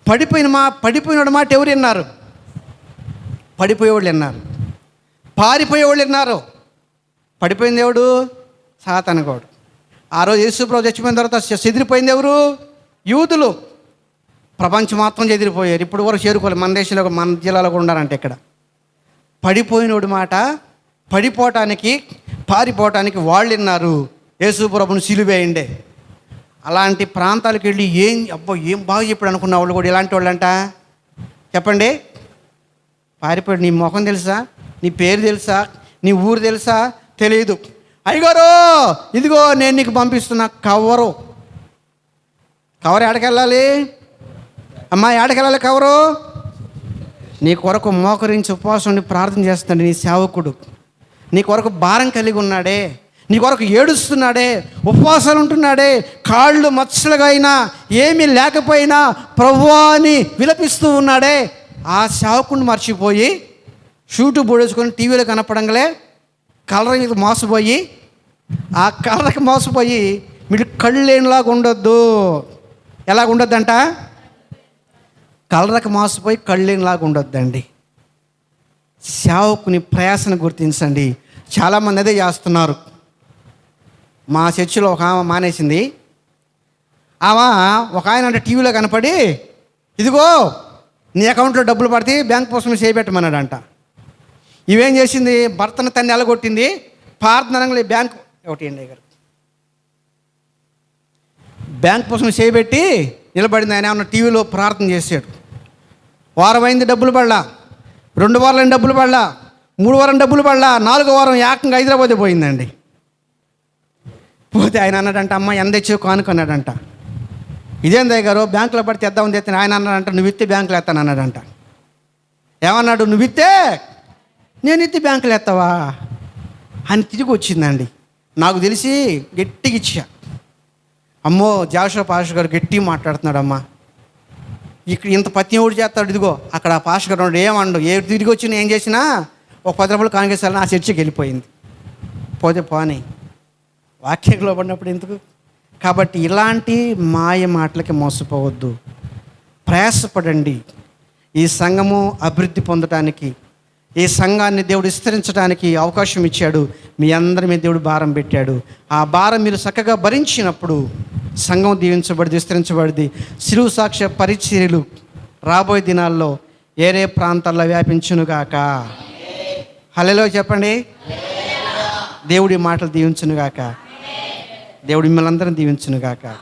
పడిపోయినాడు మాట ఎవరు విన్నారు? పడిపోయేవాళ్ళు విన్నారు, పారిపోయేవాళ్ళు విన్నారు. పడిపోయింది ఎవడు? సాతానుగాడు. ఆ రోజు యేసుప్రభు చచ్చిపోయిన తర్వాత చెదిరిపోయింది ఎవరు? యూదులు. ప్రపంచం మొత్తం చెదిరిపోయారు. ఇప్పుడు వరకు చేరుకోలేదు. మన దేశంలో, మన జిల్లాలో కూడా ఉన్నారంటే ఇక్కడ. పడిపోయినోడు మాట పడిపోవటానికి, పారిపోవటానికి వాళ్ళు విన్నారు, యేసుప్రభుని సిలువేయండి. అలాంటి ప్రాంతాలకు వెళ్ళి ఏం బాగా చెప్పాడు అనుకున్న వాళ్ళు కూడా ఇలాంటి వాళ్ళంట. చెప్పండి, పారిపోయాడు. నీ ముఖం తెలుసా? నీ పేరు తెలుసా? నీ ఊరు తెలుసా? తెలియదు. అయ్యగారు ఇదిగో నేను నీకు పంపిస్తున్నా కవరు. ఎక్కడికెళ్ళాలి అమ్మా? ఎక్కడికెళ్ళాలి కవరు? నీ కొరకు మోకరించి ఉపవాసం ఉండి ప్రార్థన చేస్తున్నాడు నీ సేవకుడు. నీ కొరకు భారం కలిగి ఉన్నాడే, నీ కొరకు ఏడుస్తున్నాడే, ఉపవాసాలు ఉంటున్నాడే, కాళ్ళు మచ్చలుగా అయినా ఏమీ లేకపోయినా ప్రభువా అని విలపిస్తూ ఉన్నాడే. ఆ సేవకుడిని మర్చిపోయి షూటు బోడేసుకొని టీవీలో కనపడంగలే కలర్ మోసపోయి, ఆ కలర్కి మోసపోయి మీరు కళ్ళేనిలాగా ఉండొద్దు. ఎలాగ ఉండొద్దంట? కలర్కి మోసపోయి కళ్ళేనిలాగా ఉండొద్దండి. సేవకుని ప్రయాసను గుర్తించండి. చాలామంది అదే చేస్తున్నారు. మా చర్చిలో ఒక ఆమె మానేసింది. ఆమె ఒక ఆయన అంటే టీవీలో కనపడి, ఇదిగో నీ అకౌంట్లో డబ్బులు పడితే బ్యాంక్ కోసం చేయబెట్టమన్నాడంట. ఇవేం చేసింది? భర్తను తన్ని ఎలగొట్టింది. ప్రార్థనలు బ్యాంక్ గారు బ్యాంక్ కోసం చేయబెట్టి నిలబడింది. ఆయన ఏమన్నా టీవీలో ప్రార్థన చేశాడు. వారం అయింది, డబ్బులు పడలా. 2 వారాలైన డబ్బులు పడలా. 3 వారం డబ్బులు పడలా. 4వ వారం ఏకంగా హైదరాబాద్ పోయిందండి. పోతే ఆయన అన్నాడంట, అమ్మ ఎంత తెచ్చావు కానుకున్నాడంట. ఇదేందయ్య గారు బ్యాంకులో పడితే తెద్దామని తెస్తాను. ఆయన అన్నాడంట, నువ్వు ఇస్తే బ్యాంకులో ఎత్తాను అన్నాడంట. ఏమన్నాడు? నువ్వు ఇస్తే నేను ఇస్తే బ్యాంకులో ఎత్తావా అని తిరిగి వచ్చిందండి. నాకు తెలిసి గట్టిగా ఇచ్చా. అమ్మో జాషువా పాస్టర్ గారు గట్టిగా మాట్లాడుతున్నాడు. అమ్మా ఇక్కడ ఇంత పత్యం చేస్తాడు. ఇదిగో అక్కడ ఆ పాస్టర్ గారు ఏమండు, తిరిగి వచ్చినా ఏం చేసినా ఒక 10 రూపాయలు కాంగ్రెస్ ఆ చర్చికి వెళ్ళిపోయింది. పోతే పోనీ, వాక్యంలో పడినప్పుడు ఎందుకు? కాబట్టి ఇలాంటి మాయ మాటలకి మోసపోవద్దు. ప్రయాసపడండి. ఈ సంఘము అభివృద్ధి పొందటానికి, ఈ సంఘాన్ని దేవుడు విస్తరించడానికి అవకాశం ఇచ్చాడు. మీ అందరి మీద దేవుడు భారం పెట్టాడు. ఆ భారం మీరు చక్కగా భరించినప్పుడు సంఘం దీవించబడి విస్తరించబడింది. శిలువ సాక్ష్య పరిచర్యలు రాబోయే దినాల్లో ఏరే ప్రాంతాల్లో వ్యాపించునుగాక. హల్లెలూయా చెప్పండి. దేవుడి మాటలు దీవించునుగాక. దేవుడి మిమ్మల్ని అందరం దీవించునుగాక.